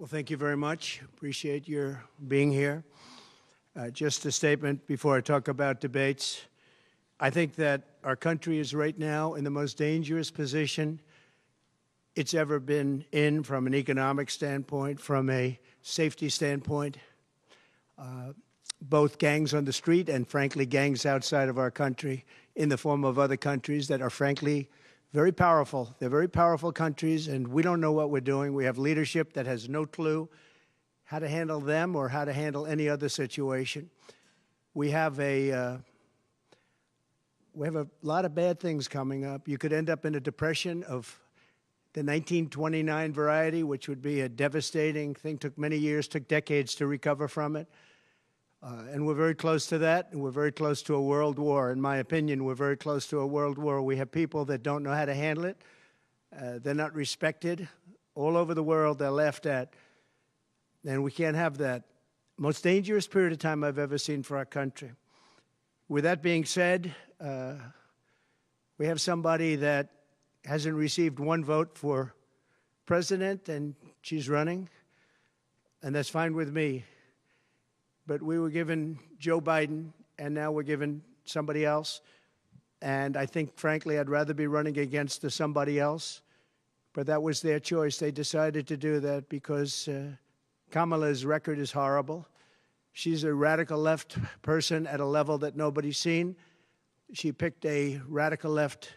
Well, thank you very much. Appreciate your being here. Just a statement before I talk about debates. I think that our country is right now in the most dangerous position it's ever been in from an economic standpoint, from a safety standpoint. Both gangs on the street and, frankly, gangs outside of our country in the form of other countries that are, frankly, very powerful. They're very powerful countries, and we don't know what we're doing. We have leadership that has no clue how to handle them or how to handle any other situation. We have a lot of bad things coming up. You could end up in a depression of the 1929 variety, which would be a devastating thing. Took many years, took decades to recover from it. And we're very close to that, and we're very close to a world war. In my opinion, we're very close to a world war. We have people that don't know how to handle it. They're not respected. All over the world, they're laughed at. And we can't have that. Most dangerous period of time I've ever seen for our country. With that being said, we have somebody that hasn't received one vote for president, and she's running, and that's fine with me. But we were given Joe Biden, and now we're given somebody else. And I think, frankly, I'd rather be running against somebody else. But that was their choice. They decided to do that because Kamala's record is horrible. She's a radical left person at a level that nobody's seen. She picked a radical left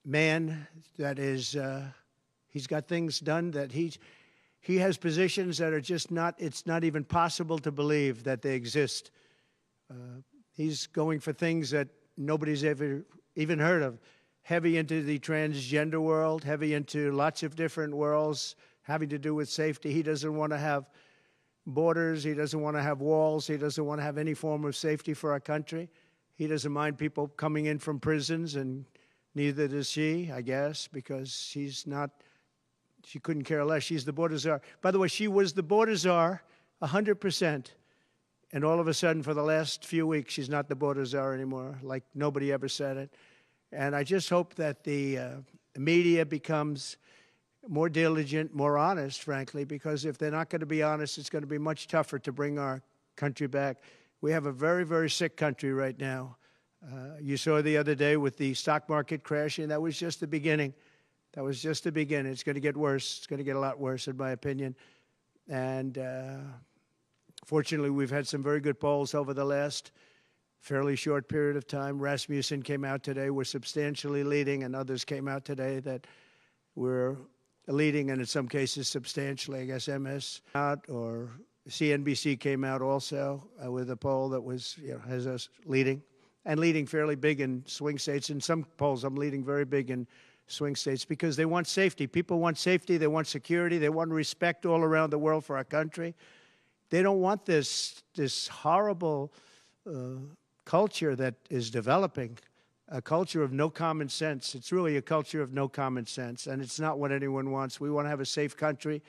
man that is, he's got things done that he has positions that are just not, it's not even possible to believe that they exist. He's going for things that nobody's ever even heard of. Heavy into the transgender world, heavy into lots of different worlds having to do with safety. He doesn't want to have borders. He doesn't want to have walls. He doesn't want to have any form of safety for our country. He doesn't mind people coming in from prisons, and neither does she, I guess, because she's not, she couldn't care less. She's the border czar. By the way, she was the border czar 100%. And all of a sudden, for the last few weeks, she's not the border czar anymore, like nobody ever said it. And I just hope that the media becomes more diligent, more honest, frankly, because if they're not going to be honest, it's going to be much tougher to bring our country back. We have a very, very sick country right now. You saw the other day with the stock market crashing. That was just the beginning. That was just the beginning. It's going to get worse. It's going to get a lot worse, in my opinion. And fortunately, we've had some very good polls over the last fairly short period of time. Rasmussen came out today. We're substantially leading, and others came out today that we're leading, and in some cases substantially. I guess MS out, or CNBC came out also with a poll that was, has us leading, and leading fairly big in swing states. In some polls, I'm leading very big in swing states because they want safety. People want safety. They want security. They want respect all around the world for our country. They don't want this horrible culture that is developing, a culture of no common sense. It's really a culture of no common sense, and it's not what anyone wants. We want to have a safe country.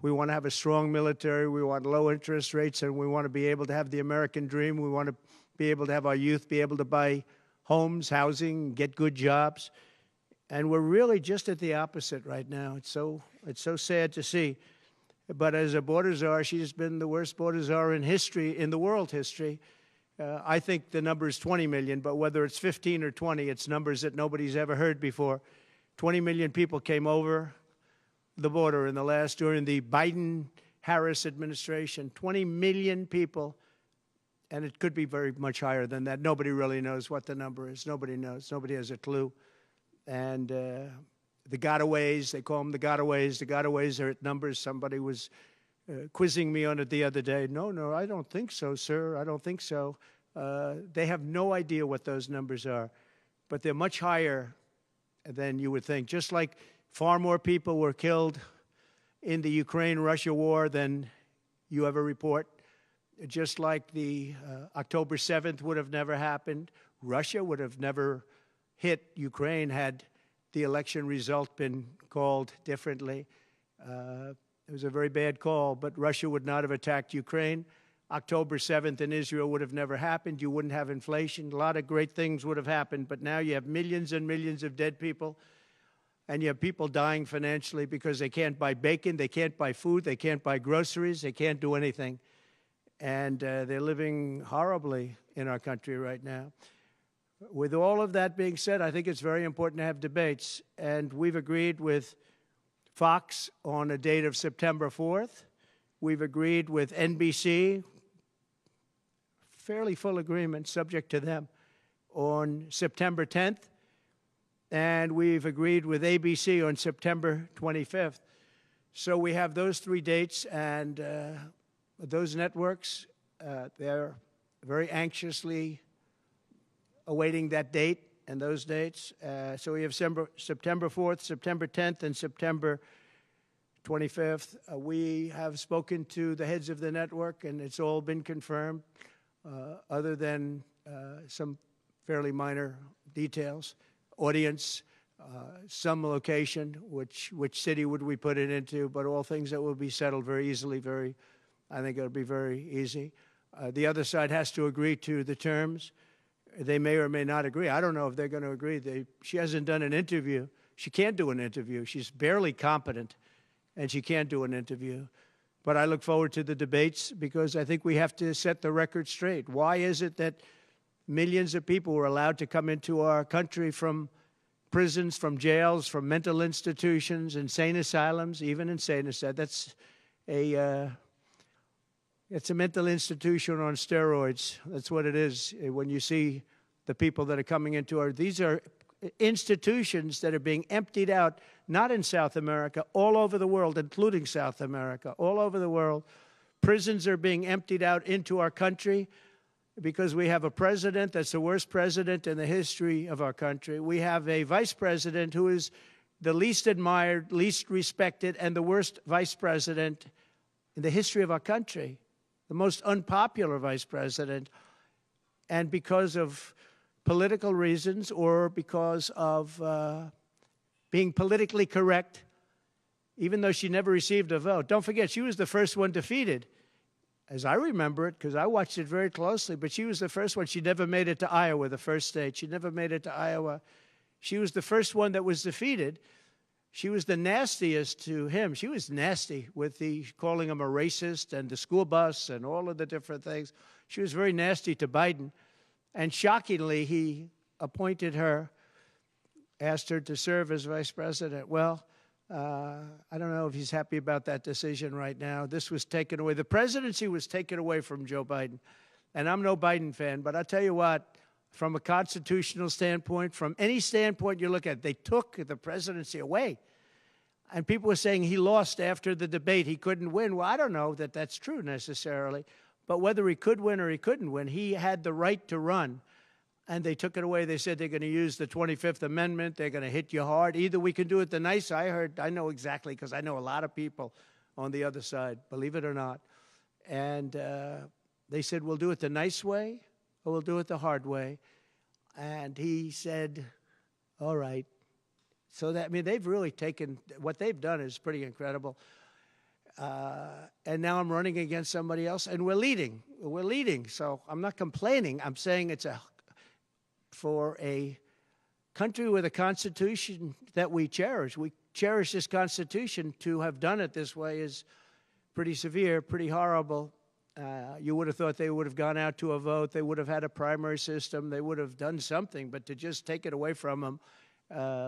We want to have a strong military. We want low interest rates, and we want to be able to have the American dream. We want to be able to have our youth be able to buy homes, housing, get good jobs. And we're really just at the opposite right now. It's so sad to see. But as a border czar, she's been the worst border czar in history, in the world history. I think the number is 20 million, but whether it's 15 or 20, it's numbers that nobody's ever heard before. 20 million people came over the border during the Biden-Harris administration. 20 million people, and it could be very much higher than that. Nobody really knows what the number is. Nobody knows. Nobody has a clue. And the gotaways, they call them the gotaways. The gotaways are at numbers. Somebody was quizzing me on it the other day. No, I don't think so, sir. I don't think so. They have no idea what those numbers are, but they're much higher than you would think. Just like far more people were killed in the Ukraine-Russia war than you ever report. Just like the October 7th would have never happened. Russia would have never hit Ukraine had the election result been called differently. It was a very bad call, but Russia would not have attacked Ukraine. October 7th in Israel would have never happened. You wouldn't have inflation. A lot of great things would have happened, but now you have millions and millions of dead people. and you have people dying financially because they can't buy bacon, they can't buy food, they can't buy groceries, they can't do anything. And they're living horribly in our country right now. With all of that being said, I think it's very important to have debates. And we've agreed with Fox on a date of September 4th. We've agreed with NBC, fairly full agreement, subject to them, on September 10th. And we've agreed with ABC on September 25th. So we have those three dates, and those networks, they're very anxiously awaiting that date and those dates. So we have September 4th, September 10th, and September 25th. We have spoken to the heads of the network, and it's all been confirmed, other than some fairly minor details. Audience, some location, which city would we put it into, but all things that will be settled very easily, I think it'll be very easy. The other side has to agree to the terms. They may or may not agree. I don't know if they're going to agree. She hasn't done an interview. She can't do an interview. She's barely competent, and she can't do an interview. But I look forward to the debates because I think we have to set the record straight. Why is it that millions of people were allowed to come into our country from prisons, from jails, from mental institutions, insane asylums, even insane asylums? That's it's a mental institution on steroids. That's what it is. When you see the people that are coming into these are institutions that are being emptied out, not in South America, all over the world, including South America, all over the world. Prisons are being emptied out into our country because we have a president that's the worst president in the history of our country. We have a vice president who is the least admired, least respected, and the worst vice president in the history of our country, the most unpopular vice president. And because of political reasons or because of being politically correct, even though she never received a vote. Don't forget, she was the first one defeated, as I remember it, because I watched it very closely, but she was the first one. She never made it to Iowa, the first state. She never made it to Iowa. She was the first one that was defeated. She was the nastiest to him. She was nasty with calling him a racist and the school bus and all of the different things. She was very nasty to Biden. And shockingly, he appointed her, asked her to serve as vice president. Well, I don't know if he's happy about that decision right now. This was taken away. The presidency was taken away from Joe Biden. And I'm no Biden fan, but I'll tell you what, from a constitutional standpoint, from any standpoint you look at, they took the presidency away. And people were saying he lost after the debate. He couldn't win. Well, I don't know that that's true necessarily. But whether he could win or he couldn't win, he had the right to run. And they took it away. They said they're going to use the 25th Amendment. They're going to hit you hard. Either we can do it the nice. I know exactly, because I know a lot of people on the other side, believe it or not. And they said, we'll do it the nice way or we'll do it the hard way. And he said, all right. So that, I mean, they've really taken, what they've done is pretty incredible. And now I'm running against somebody else, and we're leading. We're leading. So I'm not complaining. I'm saying it's for a country with a constitution that we cherish. We cherish this constitution. To have done it this way is pretty severe, pretty horrible. You would have thought they would have gone out to a vote. They would have had a primary system. They would have done something. But to just take it away from him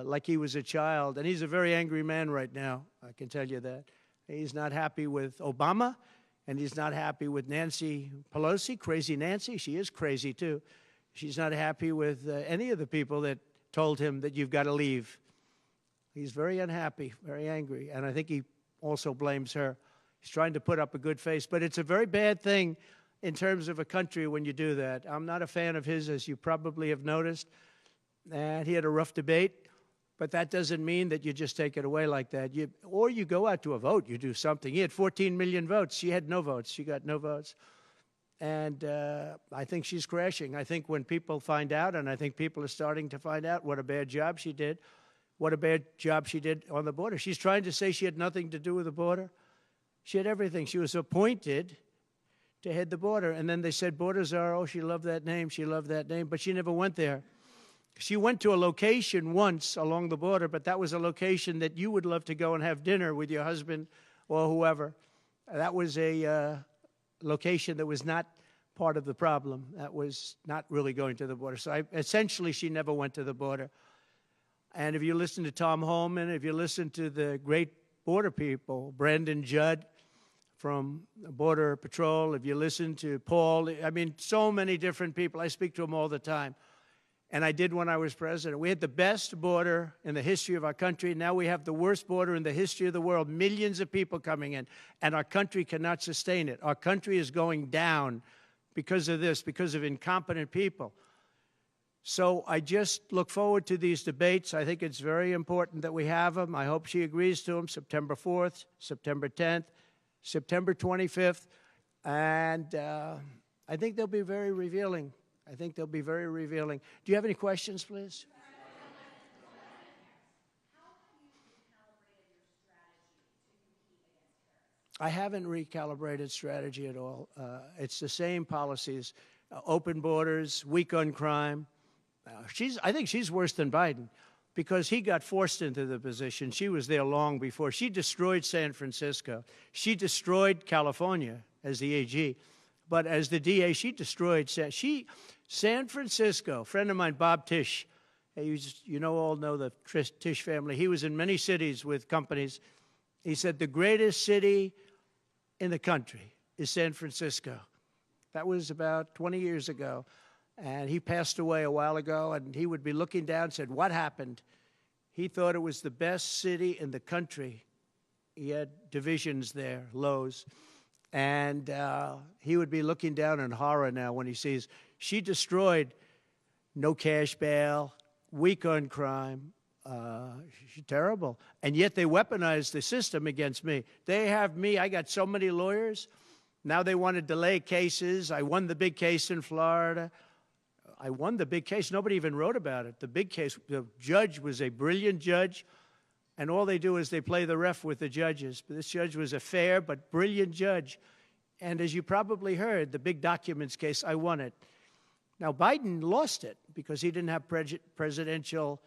like he was a child. And he's a very angry man right now, I can tell you that. He's not happy with Obama, and he's not happy with Nancy Pelosi, crazy Nancy. She is crazy, too. She's not happy with any of the people that told him that you've got to leave. He's very unhappy, very angry, and I think he also blames her. He's trying to put up a good face, but it's a very bad thing in terms of a country when you do that. I'm not a fan of his, as you probably have noticed, and he had a rough debate, but that doesn't mean that you just take it away like that. Or you go out to a vote, you do something. He had 14 million votes. She had no votes. She got no votes. And I think she's crashing. I think when people find out, and I think people are starting to find out what a bad job she did, what a bad job she did on the border. She's trying to say she had nothing to do with the border. She had everything. She was appointed to head the border. And then they said borders are, oh, she loved that name, but she never went there. She went to a location once along the border, but that was a location that you would love to go and have dinner with your husband or whoever. That was a location that was not part of the problem. That was not really going to the border. So essentially, she never went to the border. And if you listen to Tom Holman, if you listen to the great border people, Brandon Judd from Border Patrol, if you listen to Paul, I mean, so many different people. I speak to them all the time. And I did when I was president. We had the best border in the history of our country. Now we have the worst border in the history of the world. Millions of people coming in, and our country cannot sustain it. Our country is going down because of this, because of incompetent people. So I just look forward to these debates. I think it's very important that we have them. I hope she agrees to them, September 4th, September 10th, September 25th. And I think they'll be very revealing. I think they'll be very revealing. Do you have any questions, please? I haven't recalibrated strategy at all. It's the same policies, open borders, weak on crime. I think she's worse than Biden because he got forced into the position. She was there long before. She destroyed San Francisco. She destroyed California as the AG. But as the DA, she destroyed San Francisco. A friend of mine, Bob Tisch, all know the Tisch family. He was in many cities with companies. He said the greatest city in the country is San Francisco. That was about 20 years ago. And he passed away a while ago, and he would be looking down and said, what happened? He thought it was the best city in the country. He had divisions there, Lowe's. And he would be looking down in horror now when he sees she destroyed no cash bail, weak on crime. She's terrible. And yet they weaponized the system against me. They have me. I got so many lawyers. Now they want to delay cases. I won the big case in Florida. I won the big case. Nobody even wrote about it. The big case, the judge was a brilliant judge. And all they do is they play the ref with the judges. But this judge was a fair but brilliant judge. And as you probably heard, the big documents case, I won it. Now, Biden lost it because he didn't have presidential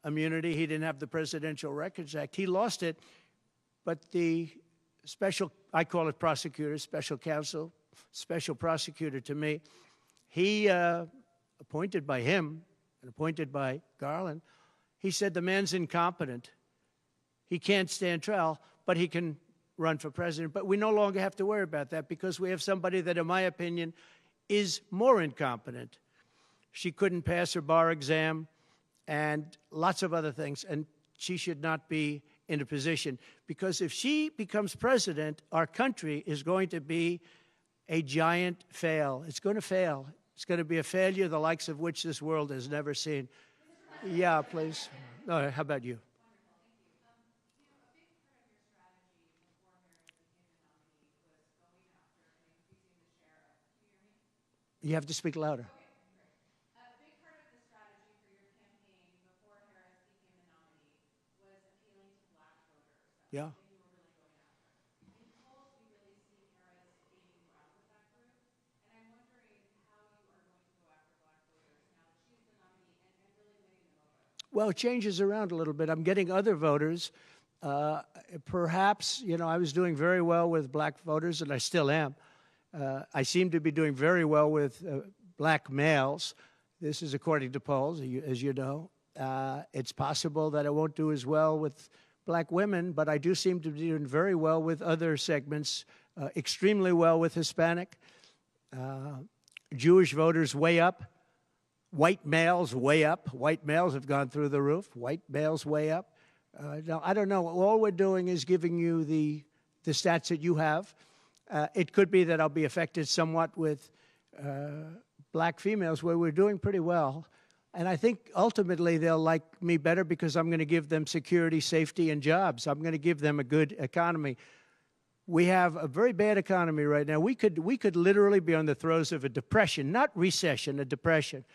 immunity. He didn't have the Presidential Records Act. He lost it. But the special, I call it prosecutor, special counsel, special prosecutor to me, he, appointed by him and appointed by Garland, he said the man's incompetent. He can't stand trial, but he can run for president. But we no longer have to worry about that because we have somebody that, in my opinion, is more incompetent. She couldn't pass her bar exam and lots of other things, and she should not be in a position. Because if she becomes president, our country is going to be a giant fail. It's going to fail. It's going to be a failure the likes of which this world has never seen. Yeah, please. No, how about you? You have to speak louder. Okay, a big part of the strategy for your campaign before Harris became the nominee was appealing to black voters. That's Yeah. something you were really going after. In polls, we really see Harris gaining ground with that group. And I'm wondering how you are going to go after black voters now that she's the nominee and really winning them over. Well, it changes around a little bit. I'm getting other voters. Perhaps, I was doing very well with black voters, and I still am. I seem to be doing very well with black males. This is according to polls, as you know. It's possible that I won't do as well with black women, but I do seem to be doing very well with other segments, extremely well with Hispanic. Jewish voters way up. White males way up. White males have gone through the roof. White males way up. Now, I don't know. All we're doing is giving you the stats that you have. It could be that I'll be affected somewhat with black females, where we're doing pretty well. And I think ultimately they'll like me better because I'm going to give them security, safety, and jobs. I'm going to give them a good economy. We have a very bad economy right now. We could literally be on the throes of a depression, not recession, a depression.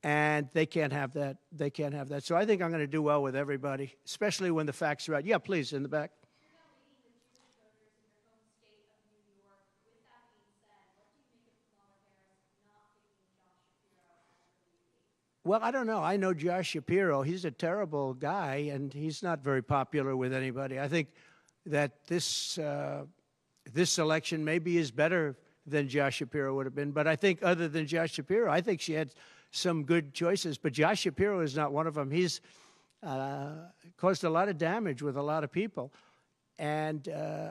And they can't have that. They can't have that. So I think I'm going to do well with everybody, especially when the facts are right. Yeah, please, in the back. You're now leading the Jewish voters in your home state of New York. With that being said, what do you make of Kamala Harris not picking Josh Shapiro as her VP? Well, I don't know. I know Josh Shapiro. He's a terrible guy, and he's not very popular with anybody. I think that this election maybe is better than Josh Shapiro would have been. But I think other than Josh Shapiro, I think she had some good choices. But Josh Shapiro is not one of them. He's caused a lot of damage with a lot of people. And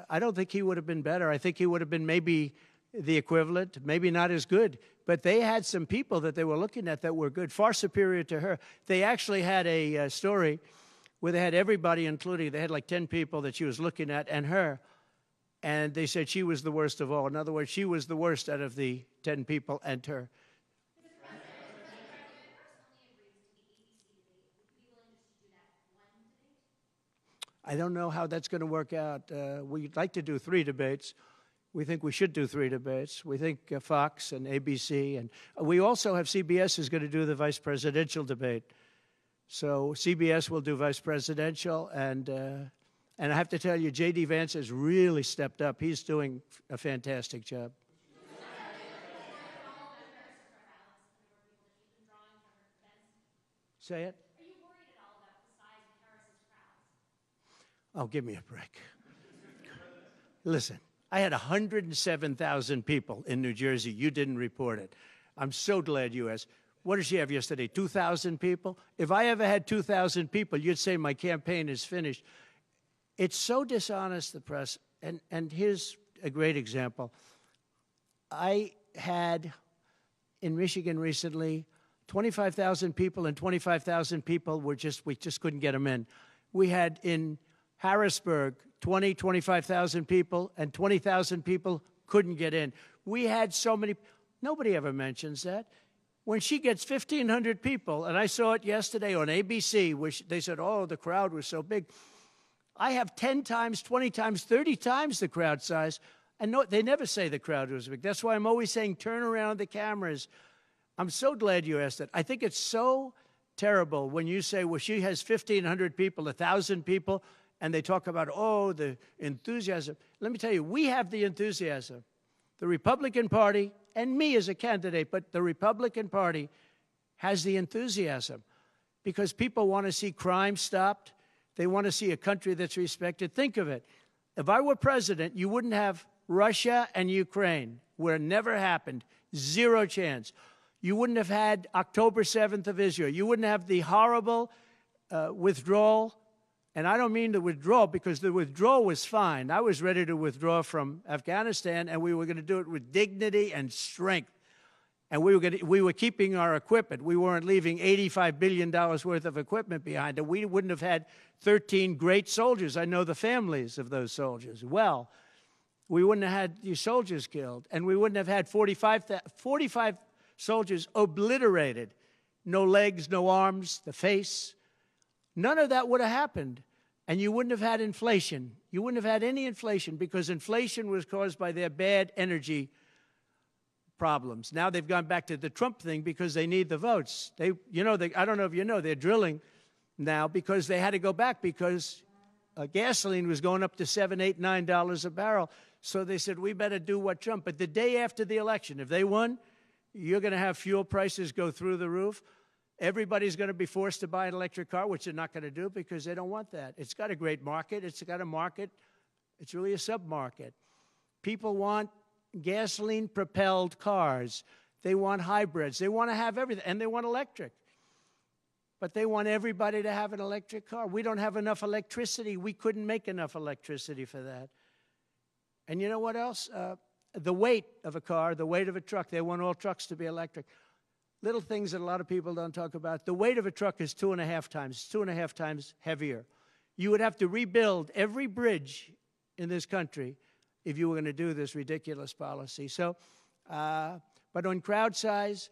I don't think he would have been better. I think he would have been maybe the equivalent, maybe not as good. But they had some people that they were looking at that were good, far superior to her. They actually had a story where they had everybody, including, they had like 10 people that she was looking at and her. And they said she was the worst of all. In other words, she was the worst out of the 10 people and her. I don't know how that's going to work out. We'd like to do 3 debates. We think we should do 3 debates. We think Fox and ABC. And we also have CBS is going to do the vice presidential debate. So CBS will do vice presidential. And I have to tell you, J.D. Vance has really stepped up. He's doing a fantastic job. Say it. Are you worried at all about the size of Harris's crowds? Oh, give me a break. Listen, I had 107,000 people in New Jersey. You didn't report it. I'm so glad you asked. What did she have yesterday, 2,000 people? If I ever had 2,000 people, you'd say my campaign is finished. It's so dishonest, the press. And here's a great example. I had in Michigan recently 25,000 people, and 25,000 people we just couldn't get them in. We had in Harrisburg 25,000 people, and 20,000 people couldn't get in. We had so many, nobody ever mentions that. When she gets 1,500 people, and I saw it yesterday on ABC, which they said, oh, the crowd was so big. I have 10 times, 20 times, 30 times the crowd size, and no, they never say the crowd was big. That's why I'm always saying turn around the cameras. I'm so glad you asked that. I think it's so terrible when you say, well, she has 1,500 people, 1,000 people, and they talk about, oh, the enthusiasm. Let me tell you, we have the enthusiasm. The Republican Party, and me as a candidate, but the Republican Party has the enthusiasm because people want to see crime stopped. They want to see a country that's respected. Think of it. If I were president, you wouldn't have Russia and Ukraine, where it never happened, 0 chance. You wouldn't have had October 7th of Israel. You wouldn't have the horrible withdrawal. And I don't mean the withdrawal because the withdrawal was fine. I was ready to withdraw from Afghanistan, and we were going to do it with dignity and strength. And we were keeping our equipment. We weren't leaving $85 billion worth of equipment behind. And we wouldn't have had 13 great soldiers. I know the families of those soldiers well. We wouldn't have had these soldiers killed. And we wouldn't have had 45 soldiers obliterated. No legs, no arms, the face. None of that would have happened. And you wouldn't have had inflation. You wouldn't have had any inflation because inflation was caused by their bad energy problems. Now they've gone back to the Trump thing because they need the votes. I don't know if you know, they're drilling now because they had to go back because gasoline was going up to $7, $8, $9 a barrel. So they said, we better do what Trump. But the day after the election, if they won, you're going to have fuel prices go through the roof. Everybody's going to be forced to buy an electric car, which they're not going to do because they don't want that. It's got a great market. It's got a market. It's really a sub-market. People want gasoline-propelled cars. They want hybrids. They want to have everything, and they want electric. But they want everybody to have an electric car. We don't have enough electricity. We couldn't make enough electricity for that. And you know what else? The weight of a car, the weight of a truck. They want all trucks to be electric. Little things that a lot of people don't talk about. The weight of a truck is 2.5 times heavier. You would have to rebuild every bridge in this country if you were going to do this ridiculous policy. So, but on crowd size,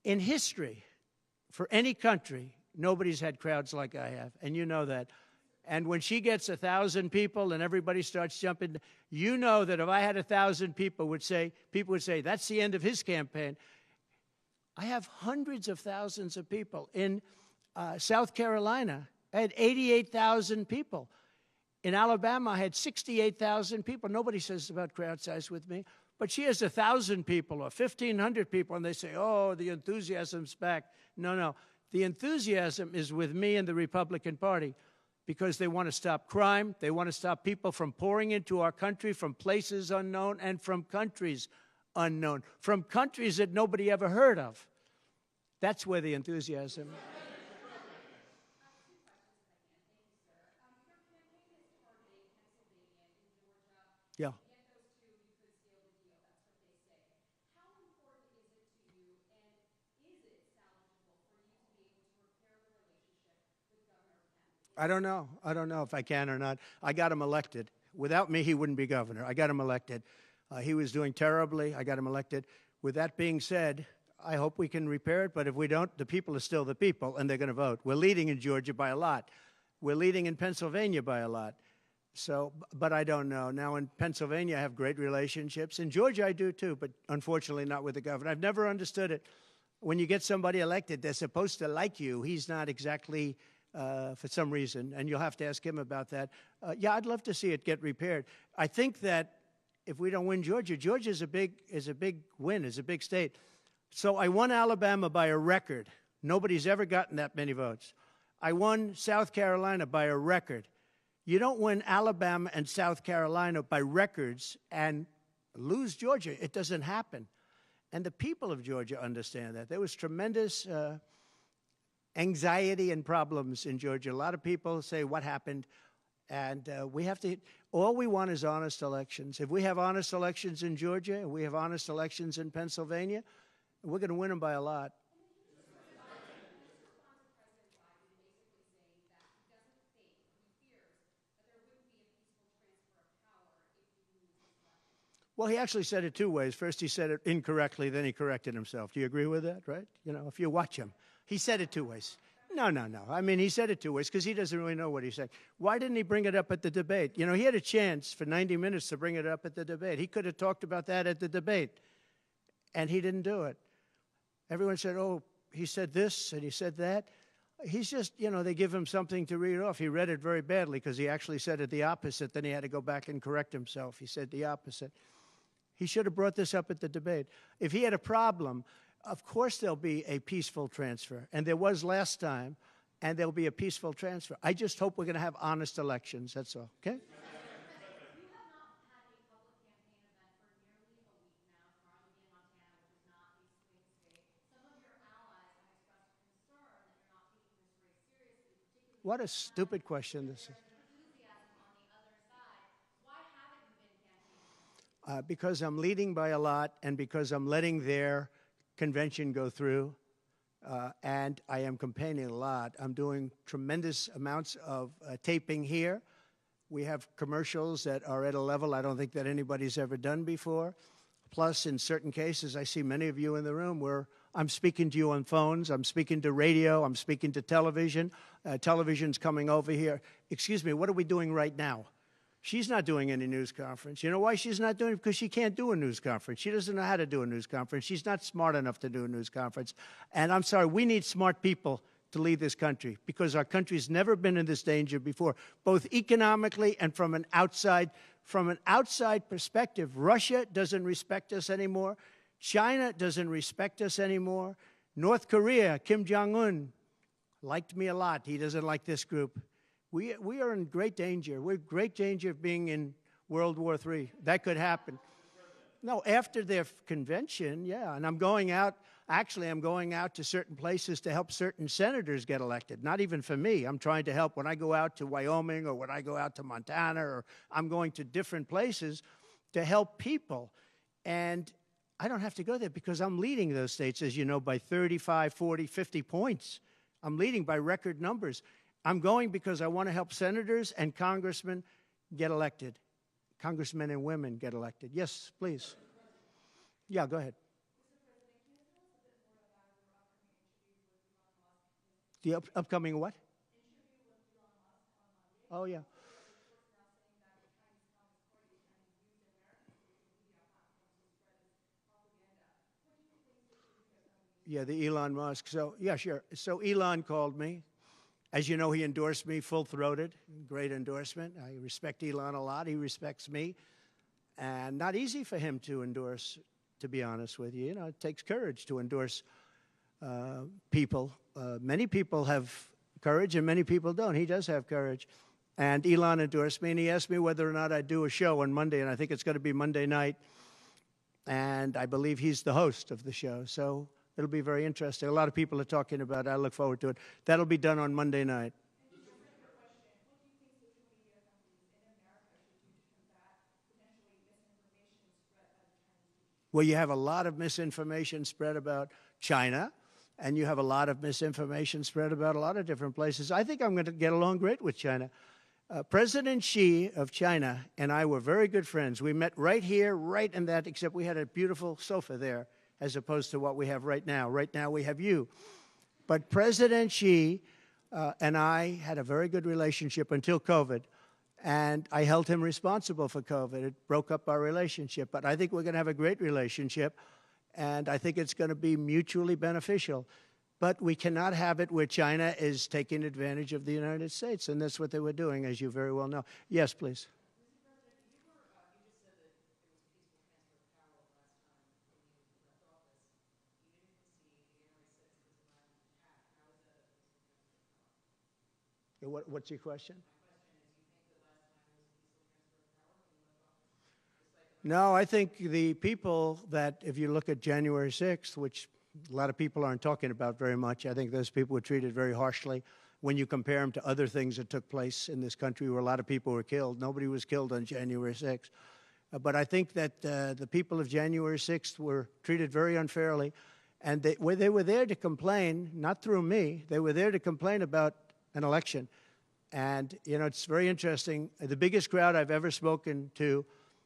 in history, for any country, nobody's had crowds like I have, and you know that. And when she gets 1,000 people and everybody starts jumping, you know that if I had 1,000 people would say, that's the end of his campaign. I have hundreds of thousands of people. In South Carolina, I had 88,000 people. In Alabama, I had 68,000 people. Nobody says about crowd size with me. But she has 1,000 people or 1,500 people, and they say, oh, the enthusiasm's back. No, no. The enthusiasm is with me and the Republican Party because they want to stop crime. They want to stop people from pouring into our country from places unknown and from countries unknown, from countries that nobody ever heard of. That's where the enthusiasm is. Yeah. Get those two, you could seal the deal. That's what they say. How important is it to you, and is it salvageable for you to be able to repair the relationship with Governor Kemp? I don't know. I don't know if I can or not. I got him elected. Without me, he wouldn't be governor. I got him elected. He was doing terribly. I got him elected. With that being said, I hope we can repair it, but if we don't, the people are still the people, and they're going to vote. We're leading in Georgia by a lot. We're leading in Pennsylvania by a lot. So, but I don't know. Now, in Pennsylvania, I have great relationships. In Georgia, I do too, but unfortunately not with the governor. I've never understood it. When you get somebody elected, they're supposed to like you. He's not exactly, for some reason, and you'll have to ask him about that. Yeah, I'd love to see it get repaired. I think that if we don't win Georgia, Georgia is a big win, is a big state. So I won Alabama by a record. Nobody's ever gotten that many votes. I won South Carolina by a record. You don't win Alabama and South Carolina by records and lose Georgia. It doesn't happen. And the people of Georgia understand that. There was tremendous anxiety and problems in Georgia. A lot of people say, what happened? And we have to, all we want is honest elections. If we have honest elections in Georgia, and we have honest elections in Pennsylvania, we're going to win them by a lot. Well, he actually said it two ways. First, he said it incorrectly, then he corrected himself. Do you agree with that, right? You know, if you watch him, he said it two ways. No, no, no. I mean, he said it two ways because he doesn't really know what he said. Why didn't he bring it up at the debate? You know, he had a chance for 90 minutes to bring it up at the debate. He could have talked about that at the debate, and he didn't do it. Everyone said, oh, he said this and he said that. He's just, you know, they give him something to read off. He read it very badly because he actually said it the opposite. Then he had to go back and correct himself. He said the opposite. He should have brought this up at the debate. If he had a problem, of course there'll be a peaceful transfer. And there was last time, and there'll be a peaceful transfer. I just hope we're going to have honest elections. That's all, okay? What a stupid question this is. Because I'm leading by a lot and because I'm letting their convention go through, and I am campaigning a lot. I'm doing tremendous amounts of taping here. We have commercials that are at a level I don't think that anybody's ever done before. Plus, in certain cases, I see many of you in the room where I'm speaking to you on phones, I'm speaking to radio, I'm speaking to television. Television's coming over here. Excuse me, what are we doing right now? She's not doing any news conference. You know why she's not doing it? Because she can't do a news conference. She doesn't know how to do a news conference. She's not smart enough to do a news conference. And I'm sorry, we need smart people to lead this country because our country's never been in this danger before, both economically and from an outside perspective. Russia doesn't respect us anymore. China doesn't respect us anymore. North Korea, Kim Jong-un, liked me a lot. He doesn't like this group. We are in great danger. We're in great danger of being in World War III. That could happen. No, after their convention, yeah. And I'm going out, actually, I'm going out to certain places to help certain senators get elected. Not even for me. I'm trying to help when I go out to Wyoming or when I go out to Montana, or I'm going to different places to help people. And I don't have to go there because I'm leading those states, as you know, by 35, 40, 50 points. I'm leading by record numbers. I'm going because I want to help senators and congressmen get elected. Congressmen and women get elected. Yes, please. Yeah, go ahead. The upcoming what? Oh, yeah. Yeah, the Elon Musk. So, yeah, sure. So Elon called me. As you know, he endorsed me full-throated. Great endorsement. I respect Elon a lot. He respects me. and not easy for him to endorse, to be honest with you. You know, it takes courage to endorse people. Many people have courage and many people don't. He does have courage. And Elon endorsed me, and he asked me whether or not I'd do a show on Monday, and I think it's going to be Monday night. And I believe he's the host of the show, so it'll be very interesting. A lot of people are talking about it. I look forward to it. That'll be done on Monday night. And just a quick question, what do you think social media companies in America should do to combat potentially misinformation spread by the Chinese people? Well, you have a lot of misinformation spread about China, and you have a lot of misinformation spread about a lot of different places. I think I'm going to get along great with China. President Xi of China and I were very good friends. We met right here, right in that, except we had a beautiful sofa there, as opposed to what we have right now. Right now we have you. But President Xi and I had a very good relationship until COVID, and I held him responsible for COVID. It broke up our relationship, but I think we're going to have a great relationship, and I think it's going to be mutually beneficial. But we cannot have it where China is taking advantage of the United States, and that's what they were doing, as you very well know. Yes, please. Mr. President, you just said that it was a peaceful transfer of power last time when you left office. You didn't concede. January 6th was a violent attack. How is that a peaceful transfer of power? What's your question? My question is, you think that last time was a peaceful transfer of power when you left office? No, I think the people that, if you look at January 6th, which a lot of people aren't talking about very much, I think those people were treated very harshly. When you compare them to other things that took place in this country where a lot of people were killed, nobody was killed on January 6th. But I think that the people of January 6th were treated very unfairly. And they were there to complain, not through me, they were there to complain about an election. And, you know, it's very interesting. The biggest crowd I've ever spoken to,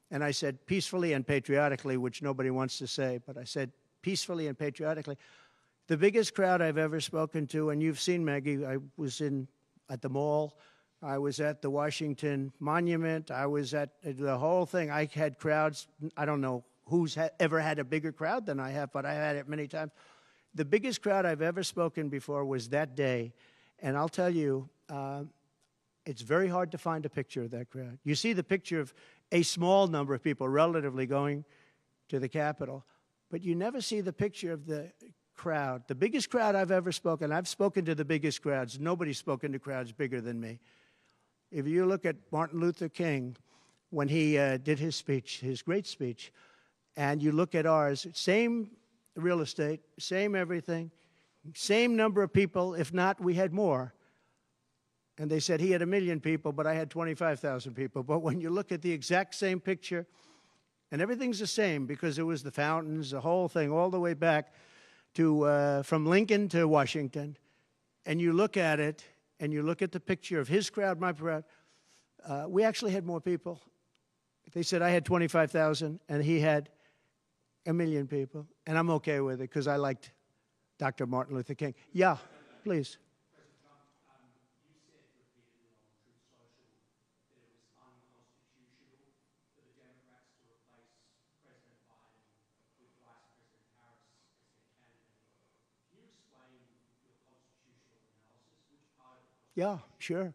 and I said peacefully and patriotically, which nobody wants to say, but I said peacefully and patriotically. The biggest crowd I've ever spoken to, and you've seen, Maggie, I was at the mall, I was at the Washington Monument, I was at the whole thing. I had crowds, I don't know who's ever had a bigger crowd than I have, but I had it many times. The biggest crowd I've ever spoken before was that day, and I'll tell you, it's very hard to find a picture of that crowd. You see the picture of a small number of people relatively going to the Capitol, but you never see the picture of the crowd. The biggest crowd I've ever spoken, I've spoken to the biggest crowds. Nobody's spoken to crowds bigger than me. If you look at Martin Luther King, when he did his speech, his great speech, and you look at ours, same real estate, same everything, same number of people, if not, we had more. And they said he had 1 million people, but I had 25,000 people. But when you look at the exact same picture, and everything's the same because it was the fountains, the whole thing, all the way back to from Lincoln to Washington. And you look at it, and you look at the picture of his crowd, my crowd. We actually had more people. They said I had 25,000, and he had 1 million people. And I'm okay with it because I liked Dr. Martin Luther King. Yeah, please. Yeah, sure.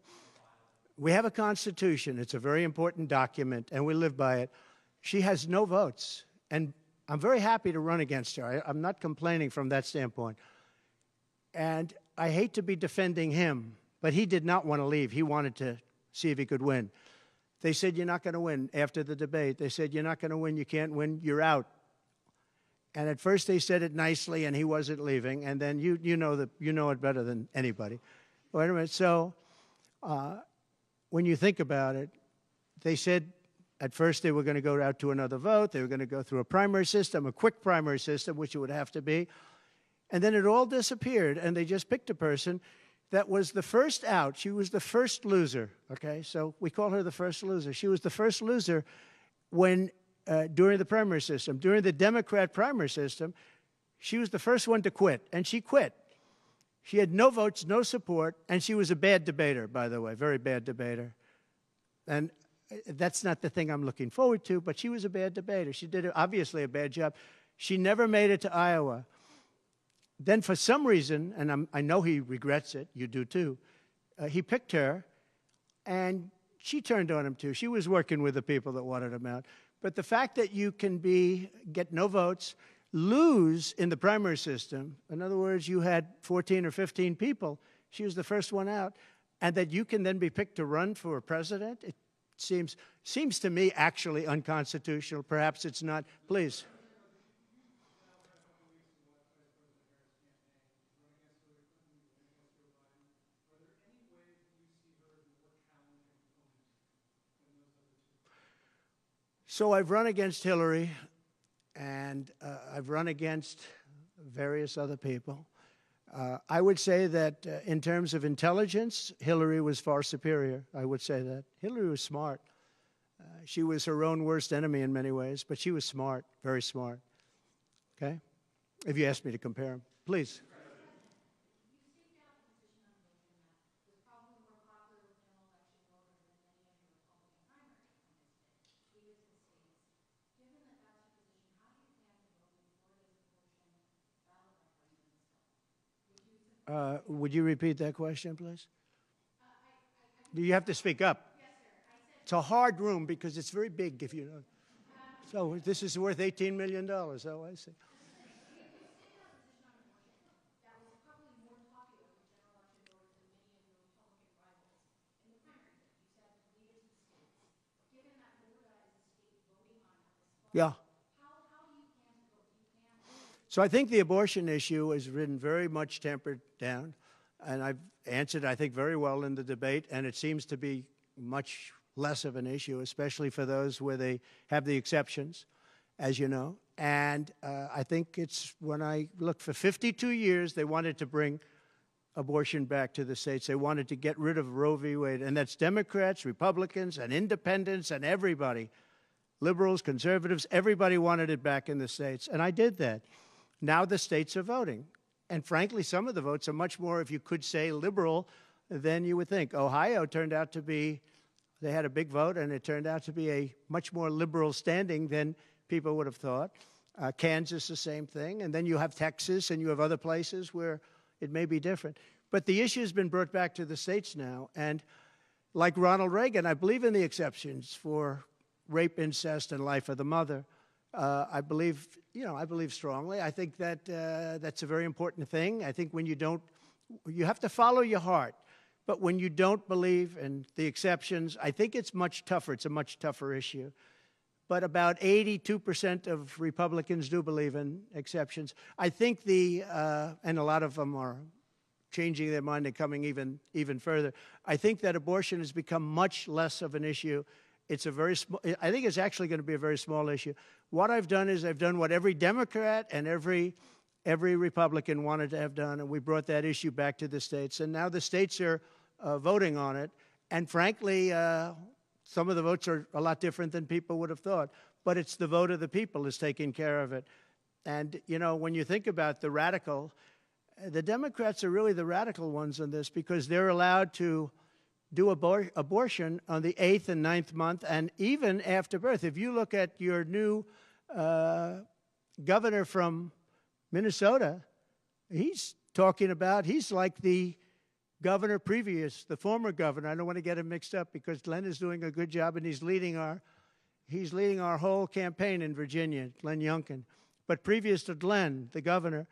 We have a Constitution. It's a very important document, and we live by it. She has no votes, and I'm very happy to run against her. I'm not complaining from that standpoint. And I hate to be defending him, but he did not want to leave. He wanted to see if he could win. They said, you're not going to win. After the debate, they said, you're not going to win, you can't win, you're out. And at first they said it nicely, and he wasn't leaving, and then you know it better than anybody. Wait a minute. So when you think about it, they said at first they were going to go out to another vote. They were going to go through a primary system, a quick primary system, which it would have to be. And then it all disappeared, and they just picked a person that was the first out. She was the first loser, okay? So we call her the first loser. She was the first loser when during the primary system. During the Democrat primary system, she was the first one to quit, and she quit. She had no votes, no support, and she was a bad debater, by the way, very bad debater. And that's not the thing I'm looking forward to, but she was a bad debater. She did obviously a bad job. She never made it to Iowa. Then for some reason, and I know he regrets it, you do too, he picked her, and she turned on him too. She was working with the people that wanted him out. But the fact that you can get no votes, lose in the primary system, in other words, you had 14 or 15 people, she was the first one out, and that you can then be picked to run for president, it seems to me actually unconstitutional. Perhaps it's not. Please. So I've run against Hillary, and I've run against various other people. I would say that in terms of intelligence, Hillary was far superior. I would say that. Hillary was smart. She was her own worst enemy in many ways, but she was smart, very smart. Okay? If you ask me to compare them. Please. Would you repeat that question, please? You have to speak up. Yes, sir. It's a hard room because it's very big, if you know. So this is worth $18 million. Oh, I see. Yeah. So I think the abortion issue has been very much tempered down, and I've answered, I think, very well in the debate, and it seems to be much less of an issue, especially for those where they have the exceptions, as you know. And I think it's, when I look, for 52 years, they wanted to bring abortion back to the states. They wanted to get rid of Roe v. Wade, and that's Democrats, Republicans, and independents, and everybody. Liberals, conservatives, everybody wanted it back in the states, and I did that. Now the states are voting. And frankly, some of the votes are much more, if you could say, liberal than you would think. Ohio turned out to be, they had a big vote, and it turned out to be a much more liberal standing than people would have thought. Kansas, the same thing. And then you have Texas, and you have other places where it may be different. But the issue has been brought back to the states now. And like Ronald Reagan, I believe in the exceptions for rape, incest, and life of the mother. I believe strongly. I think that that's a very important thing. I think when you have to follow your heart. But when you don't believe in the exceptions, I think it's much tougher. It's a much tougher issue. But about 82% of Republicans do believe in exceptions. I think and a lot of them are changing their mind and coming even further. I think that abortion has become much less of an issue. It's a very small, I think it's actually going to be a very small issue. What I've done is I've done what every Democrat and every Republican wanted to have done, and we brought that issue back to the states. And now the states are voting on it. And frankly, some of the votes are a lot different than people would have thought. But it's the vote of the people is taking care of it. And, you know, when you think about the Democrats are really the radical ones on this, because they're allowed to do abortion on the 8th and 9th month, and even after birth. If you look at your new governor from Minnesota, he's like the governor previous, the former governor. I don't want to get him mixed up because Glenn is doing a good job, and he's leading our whole campaign in Virginia, Glenn Youngkin. But previous to Glenn, the governor,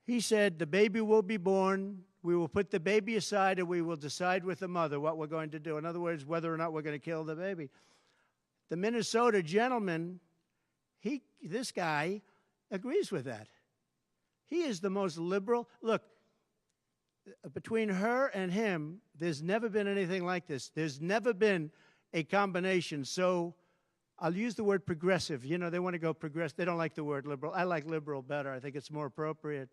he said the baby will be born. We will put the baby aside, and we will decide with the mother what we're going to do. In other words, whether or not we're going to kill the baby. The Minnesota gentleman, this guy agrees with that. He is the most liberal. Look, between her and him, there's never been anything like this. There's never been a combination. So I'll use the word progressive. You know, they want to go progressive. They don't like the word liberal. I like liberal better. I think it's more appropriate,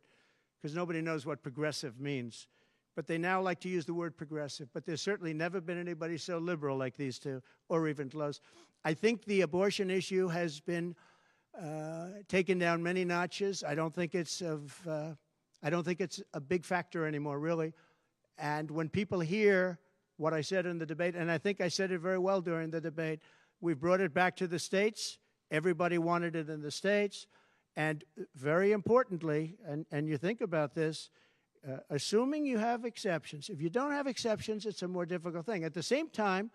because nobody knows what progressive means. But they now like to use the word progressive. But there's certainly never been anybody so liberal like these two, or even close. I think the abortion issue has been taken down many notches. I don't think it's a big factor anymore, really. And when people hear what I said in the debate, and I think I said it very well during the debate, we brought it back to the states. Everybody wanted it in the states. And very importantly, and you think about this, assuming you have exceptions. If you don't have exceptions, it's a more difficult thing. At the same time,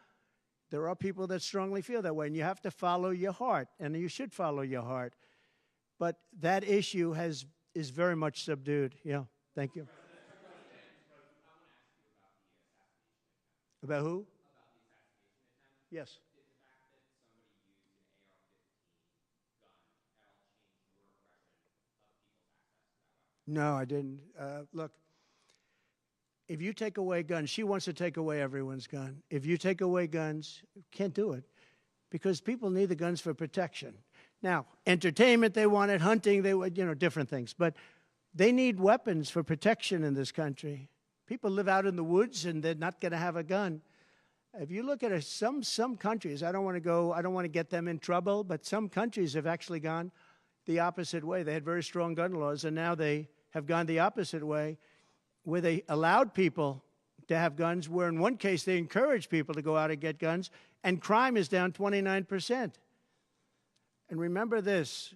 There are people that strongly feel that way, and you have to follow your heart, and you should follow your heart. But that issue is very much subdued. Yeah, thank you. About who? Yes. No, I didn't. Look, if you take away guns, she wants to take away everyone's gun. If you take away guns, can't do it because people need the guns for protection. Now, entertainment, they want it, hunting, they want, different things. But they need weapons for protection in this country. People live out in the woods and they're not going to have a gun. If you look at some countries, I don't want to get them in trouble, but some countries have actually gone the opposite way. They had very strong gun laws, and now they have gone the opposite way, where they allowed people to have guns, where in one case they encouraged people to go out and get guns, and crime is down 29%. And remember this,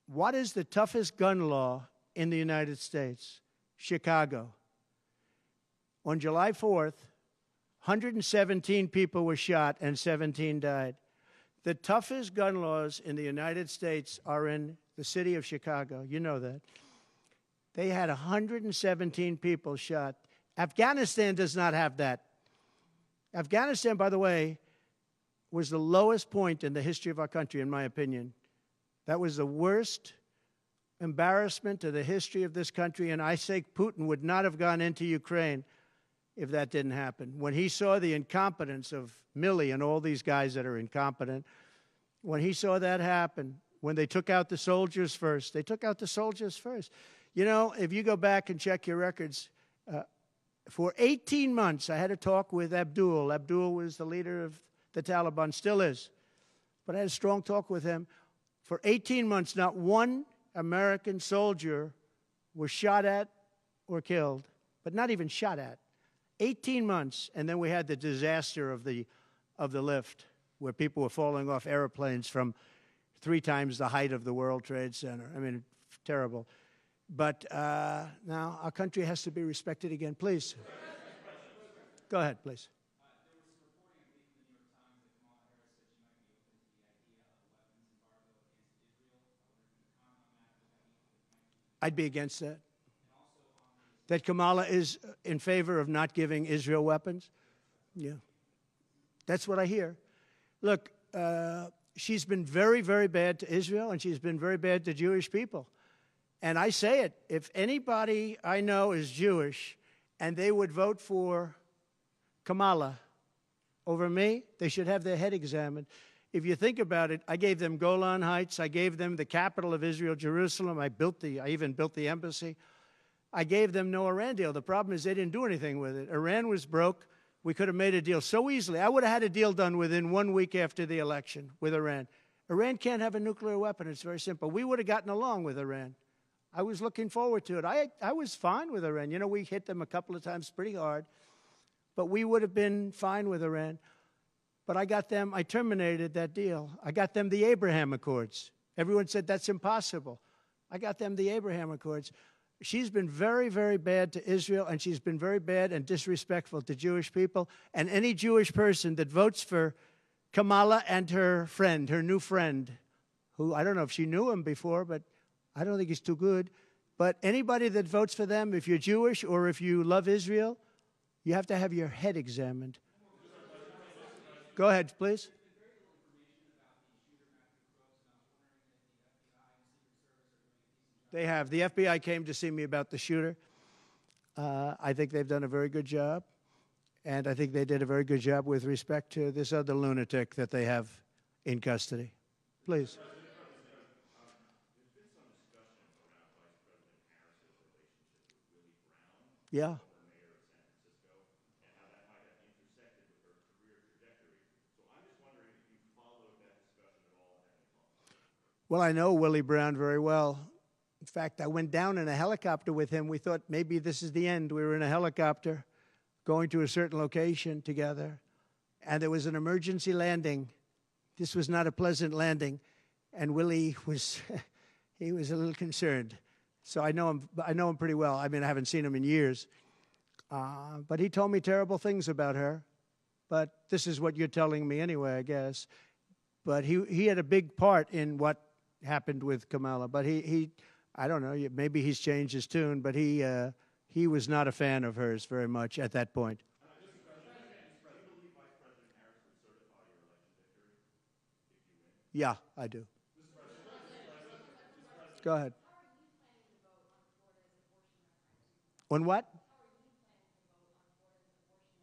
what is the toughest gun law in the United States? Chicago. On July 4th, 117 people were shot and 17 died. The toughest gun laws in the United States are in the city of Chicago. You know that. They had 117 people shot. Afghanistan does not have that. Afghanistan, by the way, was the lowest point in the history of our country, in my opinion. That was the worst embarrassment to the history of this country, and I say Putin would not have gone into Ukraine if that didn't happen. When he saw the incompetence of Milley and all these guys that are incompetent, when he saw that happen, when they took out the soldiers first, they took out the soldiers first. If you go back and check your records, for 18 months, I had a talk with Abdul. Abdul was the leader of the Taliban, still is. But I had a strong talk with him. For 18 months, not one American soldier was shot at or killed, but not even shot at. 18 months, and then we had the disaster of the lift, where people were falling off airplanes from 3 times the height of the World Trade Center. I mean, terrible. But now our country has to be respected again. Please. Go ahead, please. There was reporting, I believe, in the New York Times that Kamala Harris said she might be open to the idea of a weapons embargo against Israel. I wonder if you could comment on that. Would that be something that might be? I'd be against that. And also on the That Kamala is in favor of not giving Israel weapons? Yeah. That's what I hear. Look, she's been very, very bad to Israel, and she's been very bad to Jewish people. And I say it, if anybody I know is Jewish and they would vote for Kamala over me, they should have their head examined. If you think about it, I gave them Golan Heights. I gave them the capital of Israel, Jerusalem. I even built the embassy. I gave them no Iran deal. The problem is they didn't do anything with it. Iran was broke. We could have made a deal so easily. I would have had a deal done within 1 week after the election with Iran. Iran can't have a nuclear weapon. It's very simple. We would have gotten along with Iran. I was looking forward to it. I was fine with Iran. We hit them a couple of times pretty hard, but we would have been fine with Iran. But I terminated that deal. I got them the Abraham Accords. Everyone said that's impossible. I got them the Abraham Accords. She's been very, very bad to Israel, and she's been very bad and disrespectful to Jewish people. And any Jewish person that votes for Kamala and her friend, her new friend, who I don't know if she knew him before, but I don't think he's too good. But anybody that votes for them, if you're Jewish or if you love Israel, you have to have your head examined. Go ahead, please. They have. The FBI came to see me about the shooter. I think they've done a very good job. And I think they did a very good job with respect to this other lunatic that they have in custody. Please. Yeah. Mayor of San Francisco, and how that might have intersected with her career trajectory. So I'm just wondering if you followed that discussion at all and had any thoughts. Well, I know Willie Brown very well. In fact, I went down in a helicopter with him. We thought maybe this is the end. We were in a helicopter going to a certain location together, and there was an emergency landing. This was not a pleasant landing, and Willie was, he was a little concerned. So I know him pretty well. I mean, I haven't seen him in years. But he told me terrible things about her. but this is what you're telling me anyway, I guess. But he had a big part in what happened with Kamala. But I don't know, maybe he's changed his tune, but he was not a fan of hers very much at that point. Do you believe Vice President Harris would certify your election victory if you win? Yeah, I do. Go ahead. How are you planning to vote on Florida's abortion referendum? On what? How are you planning to vote on Florida's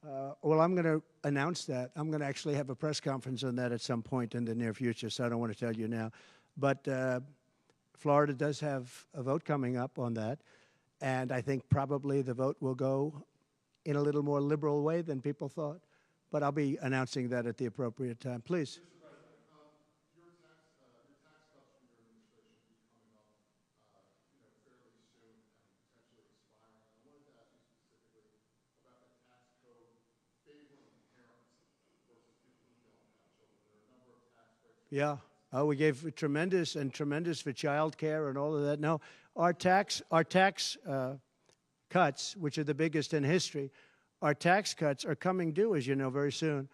abortion referendum? Well, I'm going to announce that. I'm going to actually have a press conference on that at some point in the near future, so I don't want to tell you now. But Florida does have a vote coming up on that, and I think probably the vote will go in a little more liberal way than people thought. But I'll be announcing that at the appropriate time. Please. Your tax cuts from your administration will be coming up, fairly soon and potentially expiring. And I wanted to ask you specifically about the tax code favoring parents versus people who don't have children. There are a number of tax breaks. Yeah. Oh, we gave tremendous for child care and all of that. No, our tax cuts, which are the biggest in history, our tax cuts are coming due, as you know, very soon.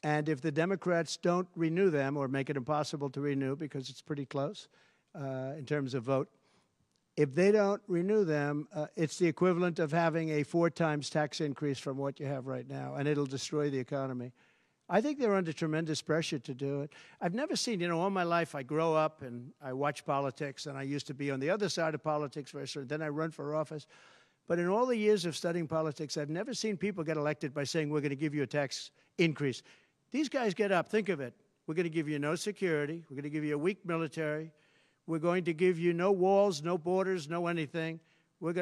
And if the Democrats don't renew them or make it impossible to renew because it's pretty close in terms of vote, if they don't renew them, it's the equivalent of having a 4 times tax increase from what you have right now, and it'll destroy the economy. I think they're under tremendous pressure to do it. I've never seen, all my life I grow up and I watch politics, and I used to be on the other side of politics first, then I run for office. But in all the years of studying politics, I've never seen people get elected by saying, we're going to give you a tax increase. These guys get up, think of it. We're going to give you no security. We're going to give you a weak military. We're going to give you no walls, no borders, no anything.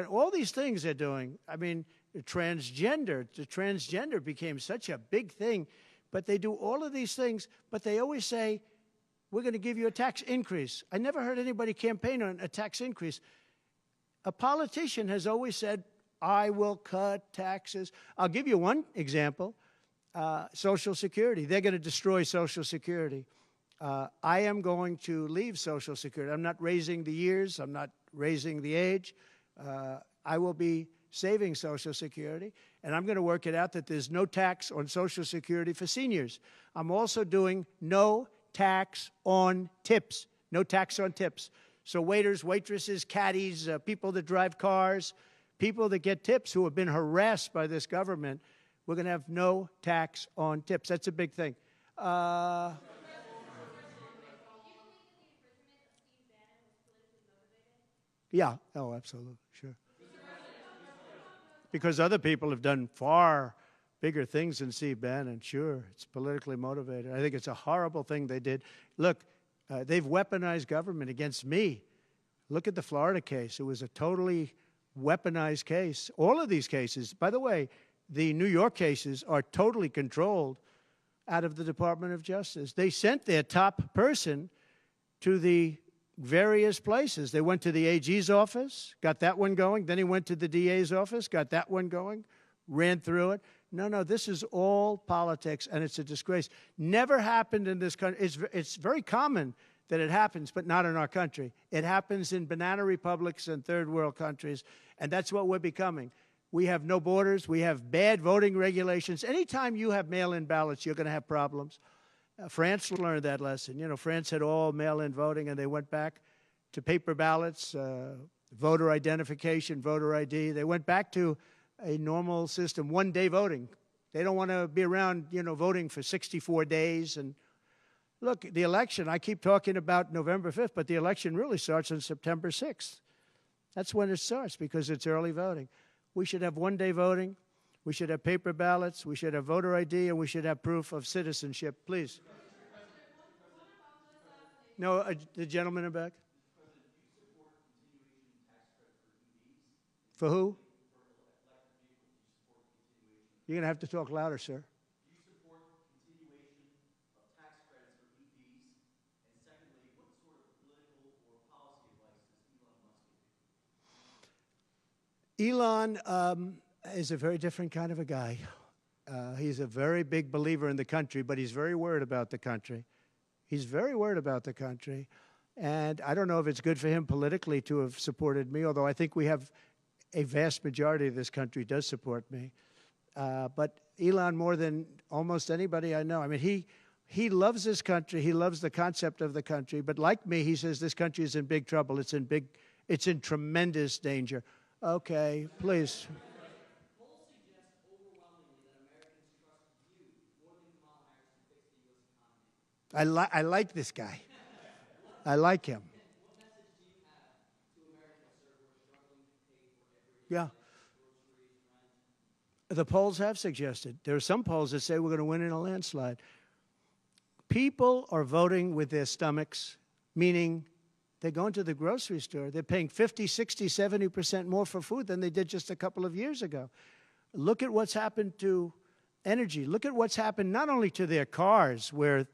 All these things they're doing. I mean, the transgender became such a big thing. But they do all of these things, but they always say, we're going to give you a tax increase. I never heard anybody campaign on a tax increase. A politician has always said, I will cut taxes. I'll give you one example, Social Security. They're going to destroy Social Security. I am going to leave Social Security. I'm not raising the years. I'm not raising the age. I will be saving Social Security, and I'm going to work it out that there's no tax on Social Security for seniors. I'm also doing no tax on tips, no tax on tips. So waiters, waitresses, caddies, people that drive cars, people that get tips who have been harassed by this government, we're going to have no tax on tips. That's a big thing. Do you believe that the imprisonment of Steve Bannon was politically motivated? Yeah, oh, absolutely, sure. Because other people have done far bigger things than Steve Bannon. Sure, it's politically motivated. I think it's a horrible thing they did. Look, they've weaponized government against me. Look at the Florida case. It was a totally weaponized case. All of these cases, by the way, the New York cases are totally controlled out of the Department of Justice. They sent their top person to the various places. They went to the AG's office, got that one going. Then he went to the DA's office, got that one going, ran through it. No, this is all politics, and it's a disgrace. Never happened in this country. It's very common that it happens, but not in our country. It happens in banana republics and third world countries, and that's what we're becoming. We have no borders. We have bad voting regulations. Anytime you have mail-in ballots, you're going to have problems. France learned that lesson. France had all mail-in voting, and they went back to paper ballots, voter identification, voter ID. They went back to a normal system, one-day voting. They don't want to be around, voting for 64 days. And look, the election, I keep talking about November 5th, but the election really starts on September 6th. That's when it starts because it's early voting. We should have one-day voting. We should have paper ballots. We should have voter ID, and we should have proof of citizenship. Please. No, the gentleman in back. For who? You're going to have to talk louder, sir. Do you support continuation of tax credits for EVs? And secondly, what sort of political or policy advice does Elon Musk give you? Elon is a very different kind of a guy. He's a very big believer in the country, but he's very worried about the country. He's very worried about the country. And I don't know if it's good for him politically to have supported me, although I think we have a vast majority of this country does support me. But Elon, more than almost anybody I know, I mean, he loves this country. He loves the concept of the country. But like me, he says this country is in big trouble. It's in tremendous danger. Okay, please. Polls suggest overwhelmingly that Americans trust you more than Kamala Harris to fix the U.S. economy. I like this guy. I like him. What message do you have to Americans, sir, who are struggling to pay for everyday Yeah. life, groceries, rent? The polls have suggested. There are some polls that say we're going to win in a landslide. People are voting with their stomachs, meaning they're going to the grocery store. They're paying 50, 60, 70% more for food than they did just a couple of years ago. Look at what's happened to energy. Look at what's happened not only to their cars, where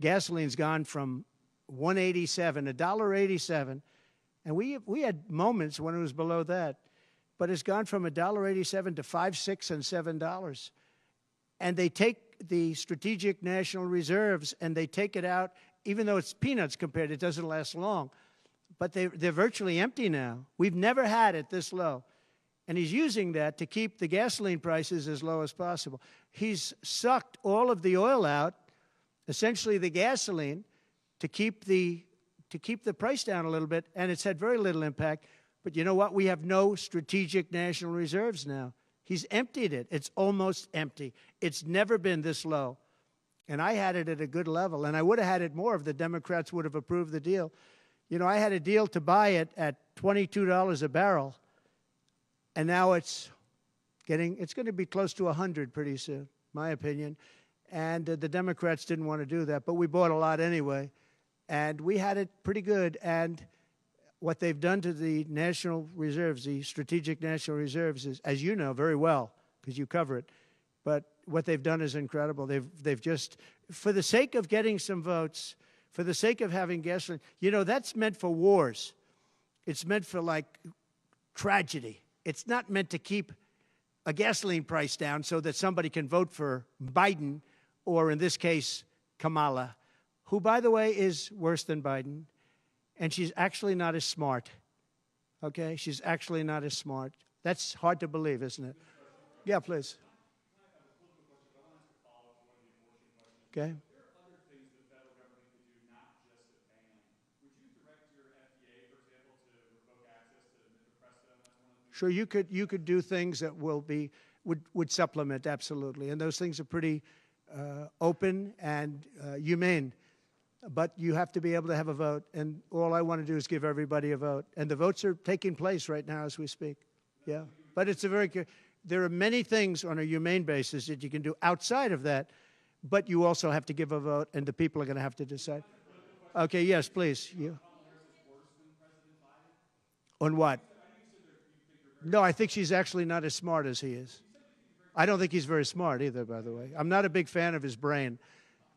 gasoline's gone from $1.87, $1.87, and we had moments when it was below that, but it's gone from $1.87 to $5, $6, and $7. And they take the strategic national reserves and they take it out, even though it's peanuts compared, it doesn't last long. But they're virtually empty now. We've never had it this low. And he's using that to keep the gasoline prices as low as possible. He's sucked all of the oil out, essentially the gasoline, to keep the price down a little bit, and it's had very little impact. But you know what? We have no strategic national reserves now. He's emptied it. It's almost empty. It's never been this low. And I had it at a good level, and I would have had it more if the Democrats would have approved the deal. You know, I had a deal to buy it at $22 a barrel, and now it's going to be close to 100 pretty soon, my opinion. And the Democrats didn't want to do that, but we bought a lot anyway. And we had it pretty good. And what they've done to the national reserves, the strategic national reserves, is, as you know very well, because you cover it, but what they've done is incredible. They've just, for the sake of getting some votes, for the sake of having gasoline, you know, that's meant for wars. It's meant for, like, tragedy. It's not meant to keep a gasoline price down so that somebody can vote for Biden, or in this case, Kamala, who, by the way, is worse than Biden. And she's actually not as smart, okay? She's actually not as smart. That's hard to believe, isn't it? Yeah, please. Okay. There are other things the federal government could do, not just a ban. Would you direct your FDA, for example, to revoke access to mifepristone? That's one of the things. Sure, you could do things that would supplement, absolutely. And those things are pretty open and humane. But you have to be able to have a vote, and all I want to do is give everybody a vote. And the votes are taking place right now as we speak. Yeah, but it's there are many things on a humane basis that you can do outside of that, but you also have to give a vote, and the people are going to have to decide. Okay, yes, please. You. On what? No, I think she's actually not as smart as he is. I don't think he's very smart either, by the way. I'm not a big fan of his brain.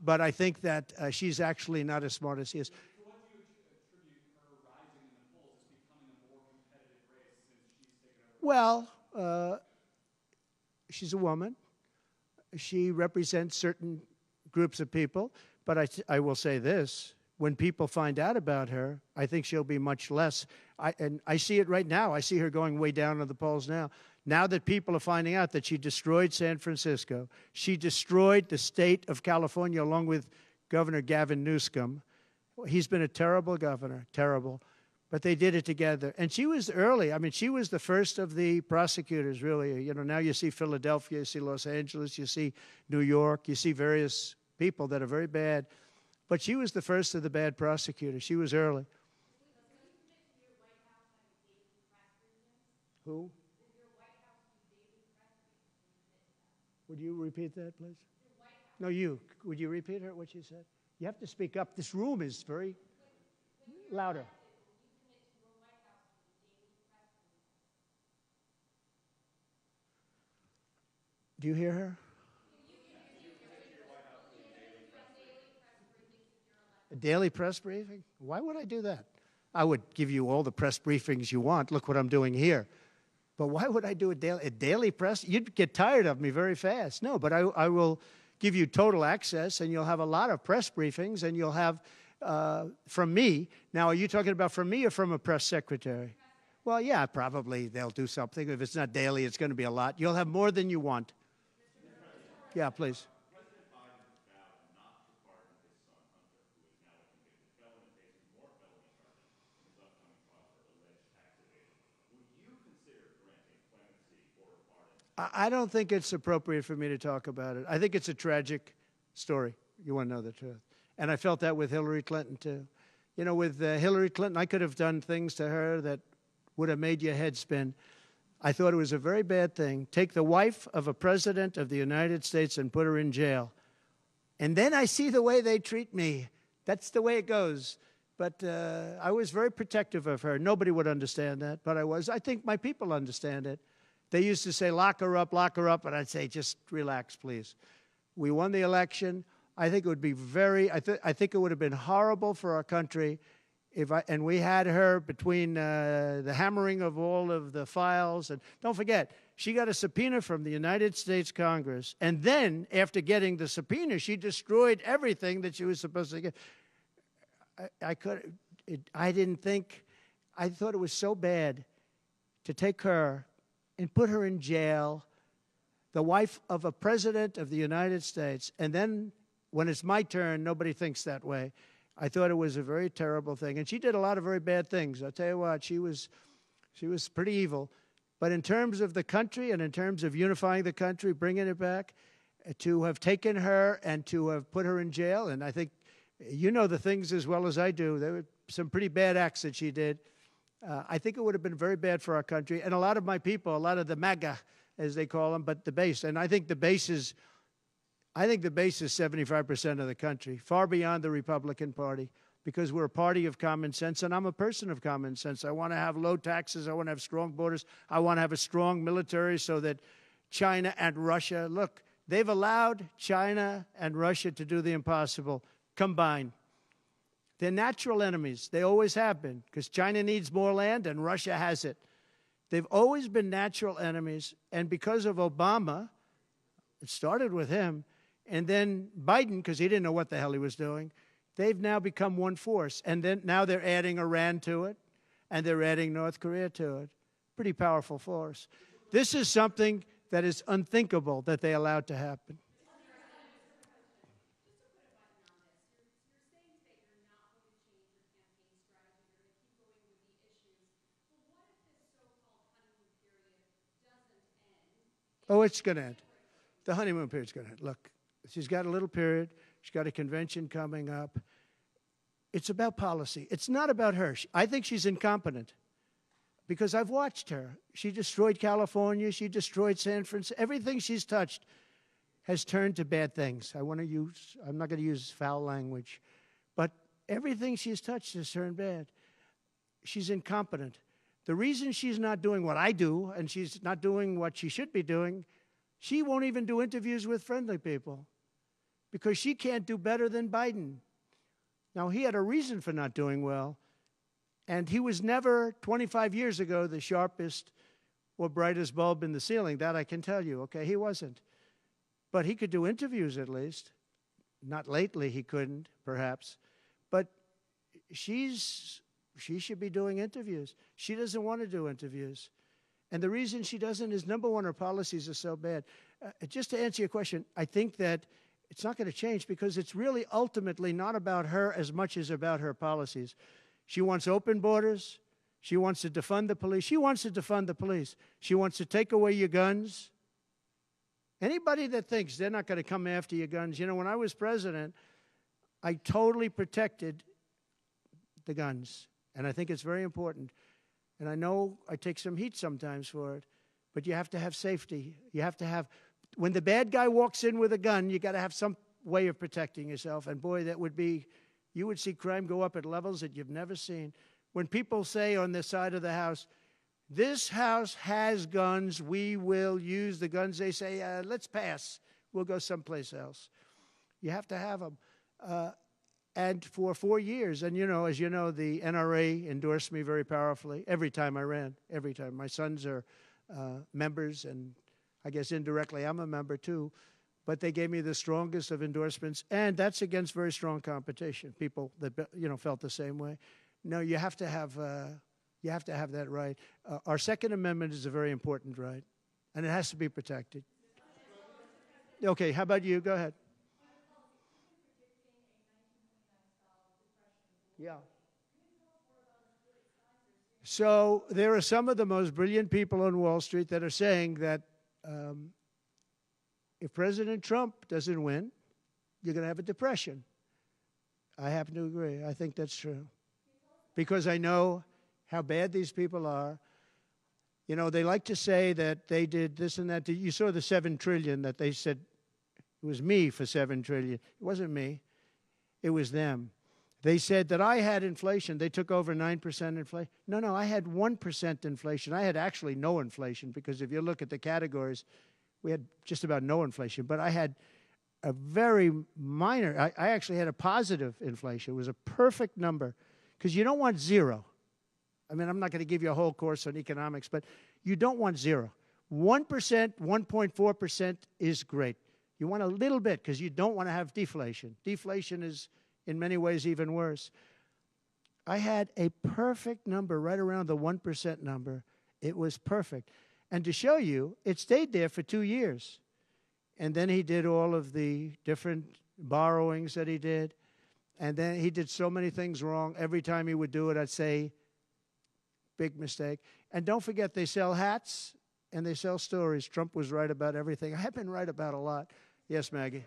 But I think that she's actually not as smart as he is. So what do you attribute her rising in the polls as becoming a more competitive race since she's taken over? Well, she's a woman. She represents certain groups of people. But I will say this. When people find out about her, I think she'll be much less. And I see it right now. I see her going way down in the polls now. Now that people are finding out that she destroyed San Francisco, she destroyed the state of California along with Governor Gavin Newsom. He's been a terrible governor, terrible. But they did it together. And she was early. I mean, she was the first of the prosecutors, really. You know, now you see Philadelphia, you see Los Angeles, you see New York, you see various people that are very bad. But she was the first of the bad prosecutors. She was early. Who? Would you repeat that, please? No, you. Would you repeat her, what she said? You have to speak up. This room is very louder. Do you hear her? A daily press briefing? Why would I do that? I would give you all the press briefings you want. Look what I'm doing here. But why would I do a daily press? You'd get tired of me very fast. No, but I will give you total access, and you'll have a lot of press briefings, and you'll have from me. Now, are you talking about from me or from a press secretary? Well, yeah, probably they'll do something. If it's not daily, it's going to be a lot. You'll have more than you want. Yeah, please. President Biden has vowed not to pardon his son Hunter, who is now a convicted felon and faces more felony charges in his upcoming trial for alleged tax evasion. Would you consider granting clemency or a pardon? I don't think it's appropriate for me to talk about it. I think it's a tragic story. You want to know the truth. And I felt that with Hillary Clinton, too. You know, with Hillary Clinton, I could have done things to her that would have made your head spin. I thought it was a very bad thing. Take the wife of a president of the United States and put her in jail. And then I see the way they treat me. That's the way it goes. But I was very protective of her. Nobody would understand that, but I was. I think my people understand it. They used to say, lock her up, and I'd say, just relax, please. We won the election. I think it would be I think it would have been horrible for our country and we had her between the hammering of all of the files. And don't forget, she got a subpoena from the United States Congress. And then, after getting the subpoena, she destroyed everything that she was supposed to get. I thought it was so bad to take her and put her in jail, the wife of a president of the United States, and then when it's my turn, nobody thinks that way. I thought it was a very terrible thing. And she did a lot of very bad things. I'll tell you what, she was pretty evil. But in terms of the country and in terms of unifying the country, bringing it back, to have taken her and to have put her in jail, and I think you know the things as well as I do. There were some pretty bad acts that she did. I think it would have been very bad for our country. And a lot of my people, a lot of the MAGA, as they call them, but the base. And I think the base is 75% of the country, far beyond the Republican Party, because we're a party of common sense, and I'm a person of common sense. I want to have low taxes. I want to have strong borders. I want to have a strong military so that China and Russia, look, they've allowed China and Russia to do the impossible combined. They're natural enemies. They always have been, because China needs more land and Russia has it. They've always been natural enemies, and because of Obama, it started with him, and then Biden, because he didn't know what the hell he was doing, they've now become one force. And then now they're adding Iran to it, and they're adding North Korea to it. Pretty powerful force. This is something that is unthinkable that they allowed to happen. Oh, it's going to end. The honeymoon period's going to end. Look, she's got a little period. She's got a convention coming up. It's about policy. It's not about her. I think she's incompetent because I've watched her. She destroyed California. She destroyed San Francisco. Everything she's touched has turned to bad things. I'm not going to use foul language, but everything she's touched has turned bad. She's incompetent. The reason she's not doing what I do and she's not doing what she should be doing, she won't even do interviews with friendly people because she can't do better than Biden. Now, he had a reason for not doing well, and he was never, 25 years ago, the sharpest or brightest bulb in the ceiling. That I can tell you, okay? He wasn't. But he could do interviews at least. Not lately, he couldn't, perhaps. But she should be doing interviews. She doesn't want to do interviews. And the reason she doesn't is, number one, her policies are so bad. Just to answer your question, I think that it's not going to change because it's really ultimately not about her as much as about her policies. She wants open borders. She wants to defund the police. She wants to defund the police. She wants to take away your guns. Anybody that thinks they're not going to come after your guns, you know, when I was president, I totally protected the guns. And I think it's very important. And I know I take some heat sometimes for it, but you have to have safety. You have to have, when the bad guy walks in with a gun, you got to have some way of protecting yourself. And boy, that would be, you would see crime go up at levels that you've never seen. When people say on the side of the house, this house has guns, we will use the guns, they say, let's pass. We'll go someplace else. You have to have them. And for 4 years, and you know, as you know, the NRA endorsed me very powerfully every time I ran, every time. My sons are members, and I guess indirectly I'm a member too. But they gave me the strongest of endorsements, and that's against very strong competition. People that felt the same way. No, you have to have that right. Our Second Amendment is a very important right, and it has to be protected. Okay, how about you? Go ahead. Yeah. So there are some of the most brilliant people on Wall Street that are saying that if President Trump doesn't win, you're going to have a depression. I happen to agree. I think that's true. Because I know how bad these people are. You know, they like to say that they did this and that. You saw the $7 trillion that they said it was me for $7 trillion. It wasn't me. It was them. They said that I had inflation. They took over 9% inflation. No, I had 1% inflation. I had actually no inflation because if you look at the categories, we had just about no inflation. But I had a very minor, I actually had a positive inflation. It was a perfect number because you don't want zero. I mean, I'm not going to give you a whole course on economics, but you don't want zero. 1%, 1.4% is great. You want a little bit because you don't want to have deflation. Deflation is, in many ways, even worse. I had a perfect number right around the 1% number. It was perfect. And to show you, it stayed there for 2 years. And then he did all of the different borrowings that he did. And then he did so many things wrong. Every time he would do it, I'd say, big mistake. And don't forget, they sell hats and they sell stories. Trump was right about everything. I've been right about a lot. Yes, Maggie.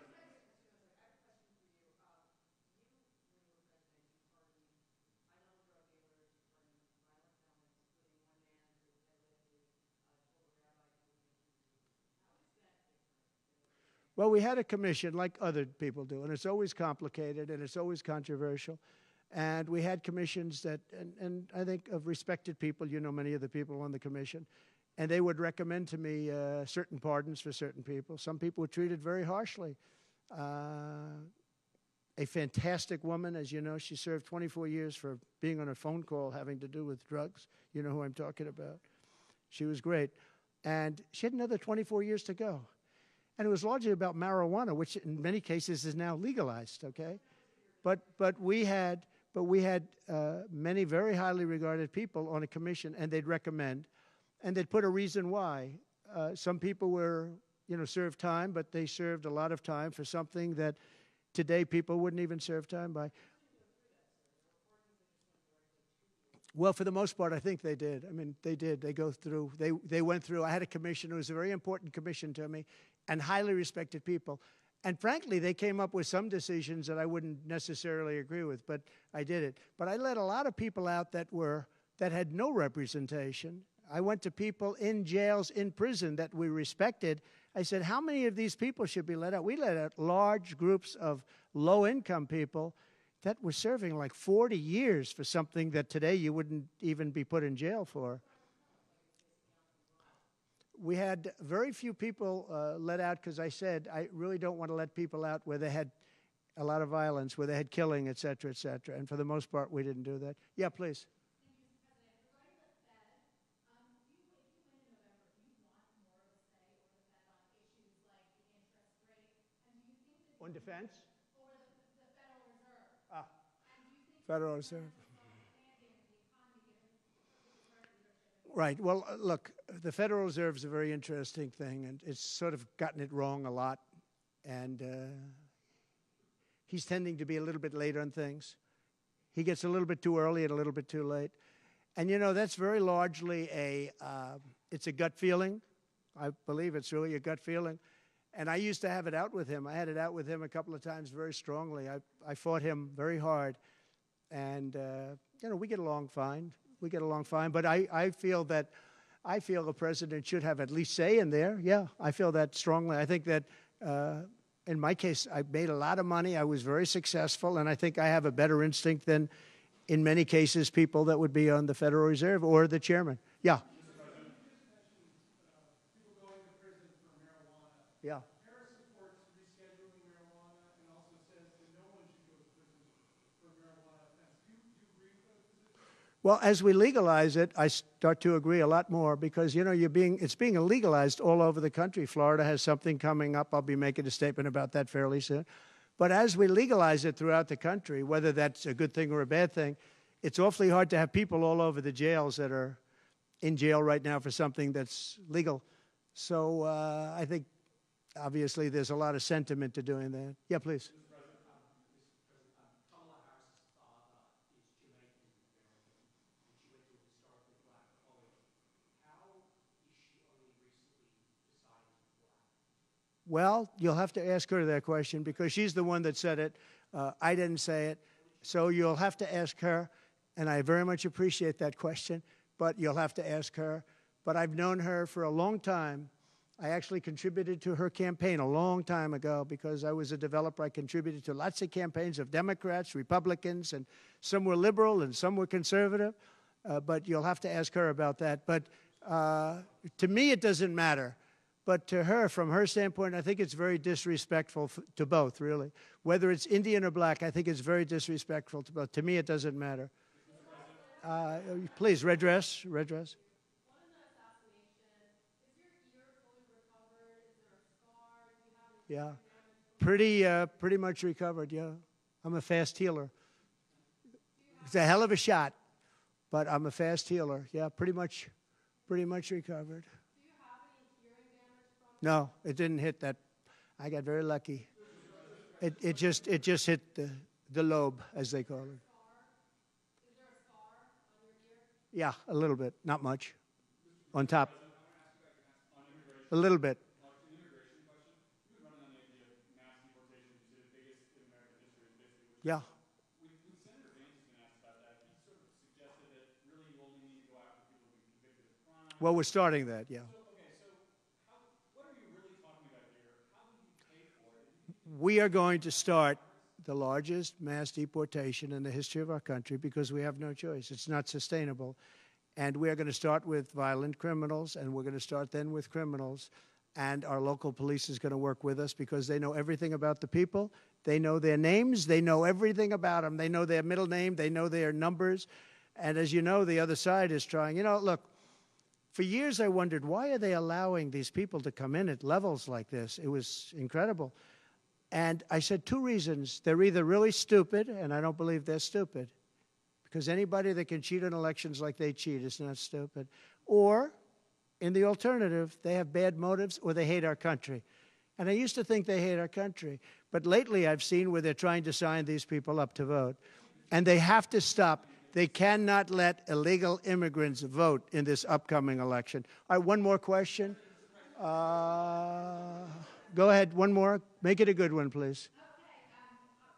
Well, we had a commission like other people do, and it's always complicated and it's always controversial. And we had commissions that, and I think of respected people, you know many of the people on the commission, and they would recommend to me certain pardons for certain people. Some people were treated very harshly. A fantastic woman, as you know, she served 24 years for being on a phone call having to do with drugs. You know who I'm talking about. She was great. And she had another 24 years to go. And it was largely about marijuana, which in many cases is now legalized, okay? But we had many very highly regarded people on a commission, and they'd recommend, and they'd put a reason why. Some people were, served time, but they served a lot of time for something that today people wouldn't even serve time by. Well, for the most part, I think they did. I mean, they did. They go through. They went through. I had a commission. It was a very important commission to me, and highly respected people. And frankly, they came up with some decisions that I wouldn't necessarily agree with, but I did it. But I let a lot of people out that had no representation. I went to people in jails, in prison that we respected. I said, how many of these people should be let out? We let out large groups of low-income people that were serving like 40 years for something that today you wouldn't even be put in jail for. We had very few people let out because I said I really don't want to let people out where they had a lot of violence, where they had killing, et cetera, et cetera. And for the most part, we didn't do that. Yeah, please. On defense? Over the Federal Reserve. Ah, Federal Reserve. Right. Well, look, the Federal Reserve is a very interesting thing, and it's sort of gotten it wrong a lot. And he's tending to be a little bit late on things. He gets a little bit too early and a little bit too late. And, that's very largely it's a gut feeling. I believe it's really a gut feeling. And I used to have it out with him. I had it out with him a couple of times very strongly. I fought him very hard. And, we get along fine. We get along fine. But I feel the president should have at least say in there. Yeah, I feel that strongly. I think that in my case, I made a lot of money. I was very successful. And I think I have a better instinct than, in many cases, people that would be on the Federal Reserve or the chairman. Yeah. Yeah. Harris supports rescheduling marijuana and also says that no one should go to prison for marijuana offense. Do you agree with those positions? Well, as we legalize it, I start to agree a lot more because, it's being illegalized all over the country. Florida has something coming up. I'll be making a statement about that fairly soon. But as we legalize it throughout the country, whether that's a good thing or a bad thing, it's awfully hard to have people all over the jails that are in jail right now for something that's legal. So I think obviously, there's a lot of sentiment to doing that. Yeah, please. Kamala Harris's father is Jamaican American, and she went to a historically black college. How is she only recently deciding to be black? Well, you'll have to ask her that question because she's the one that said it. I didn't say it. So you'll have to ask her, and I very much appreciate that question, but you'll have to ask her. But I've known her for a long time. I actually contributed to her campaign a long time ago because I was a developer. I contributed to lots of campaigns of Democrats, Republicans, and some were liberal and some were conservative. But you'll have to ask her about that. But to me, it doesn't matter. But to her, from her standpoint, I think it's very disrespectful to both, really. Whether it's Indian or black, I think it's very disrespectful to both. To me, it doesn't matter. Please, red dress, red dress. What in the assassination? Is your ear fully recovered? Is there a scar? Do you have any Yeah, hearing damage? pretty much recovered, yeah. I'm a fast healer. It's a hell of a shot, but I'm a fast healer. Yeah, pretty much recovered. Do you have any hearing damage from it? No, it didn't hit that. I got very lucky. It just hit the lobe, as they call it. Is there a scar on your ear? Yeah, a little bit, not much. On top. A little bit. An immigration question. You've been running on the idea of mass deportation. You say the biggest in American history is basically what Yeah. When Senator Vance has been asked about that, he sort of suggested that really you only need to go after people who've been convicted of crime. Well, we're starting that, yeah. What are you really talking about here? How will you pay for it? We are going to start the largest mass deportation in the history of our country because we have no choice. It's not sustainable. And we are going to start with violent criminals, and we're going to start then with criminals. And our local police is going to work with us because they know everything about the people. They know their names. They know everything about them. They know their middle name. They know their numbers. And as you know, the other side is trying. You know, look, for years I wondered, why are they allowing these people to come in at levels like this? It was incredible. And I said two reasons. They're either really stupid, and I don't believe they're stupid, because anybody that can cheat in elections like they cheat is not stupid. Or, in the alternative, they have bad motives or they hate our country. And I used to think they hate our country. But lately I've seen where they're trying to sign these people up to vote. And they have to stop. They cannot let illegal immigrants vote in this upcoming election. All right, one more question. Go ahead, one more. Make it a good one, please. Okay,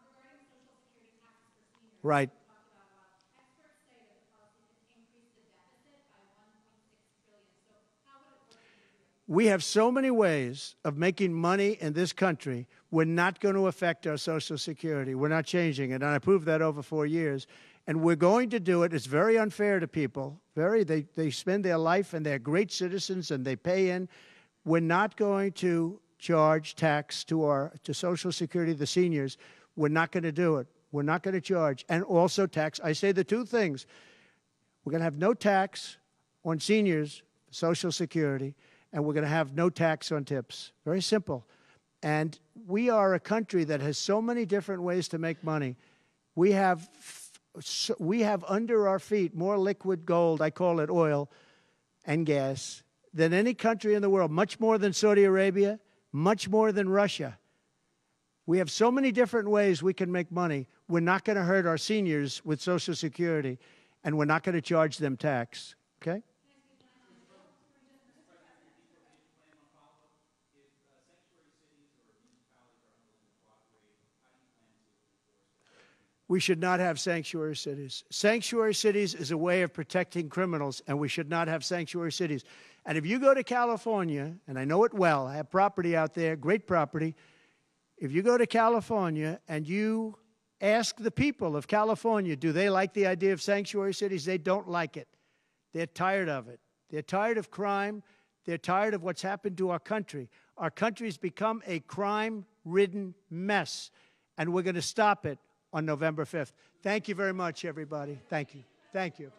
regarding Social Security taxes for seniors. Right. We talked about a lot. Experts say that the policy could increase the deficit by $1.6 trillion. So how would it work in your view? We have so many ways of making money in this country. We're not going to affect our Social Security. We're not changing it. And I proved that over 4 years. And we're going to do it. It's very unfair to people. They spend their life and they're great citizens and they pay in. We're not going to charge tax to Social Security, the seniors. We're not going to do it. We're not going to charge. And also tax. I say the two things. We're going to have no tax on seniors, Social Security, and we're going to have no tax on tips. Very simple. And we are a country that has so many different ways to make money. We have under our feet more liquid gold, I call it oil, and gas, than any country in the world, much more than Saudi Arabia, much more than Russia. We have so many different ways we can make money. We're not going to hurt our seniors with Social Security, and we're not going to charge them tax. Okay? We should not have sanctuary cities. Sanctuary cities is a way of protecting criminals, and we should not have sanctuary cities. And if you go to California, and I know it well, I have property out there, great property. If you go to California and you ask the people of California, do they like the idea of sanctuary cities? They don't like it. They're tired of it. They're tired of crime. They're tired of what's happened to our country. Our country's become a crime-ridden mess, and we're going to stop it on November 5th. Thank you very much, everybody. Thank you. Thank you.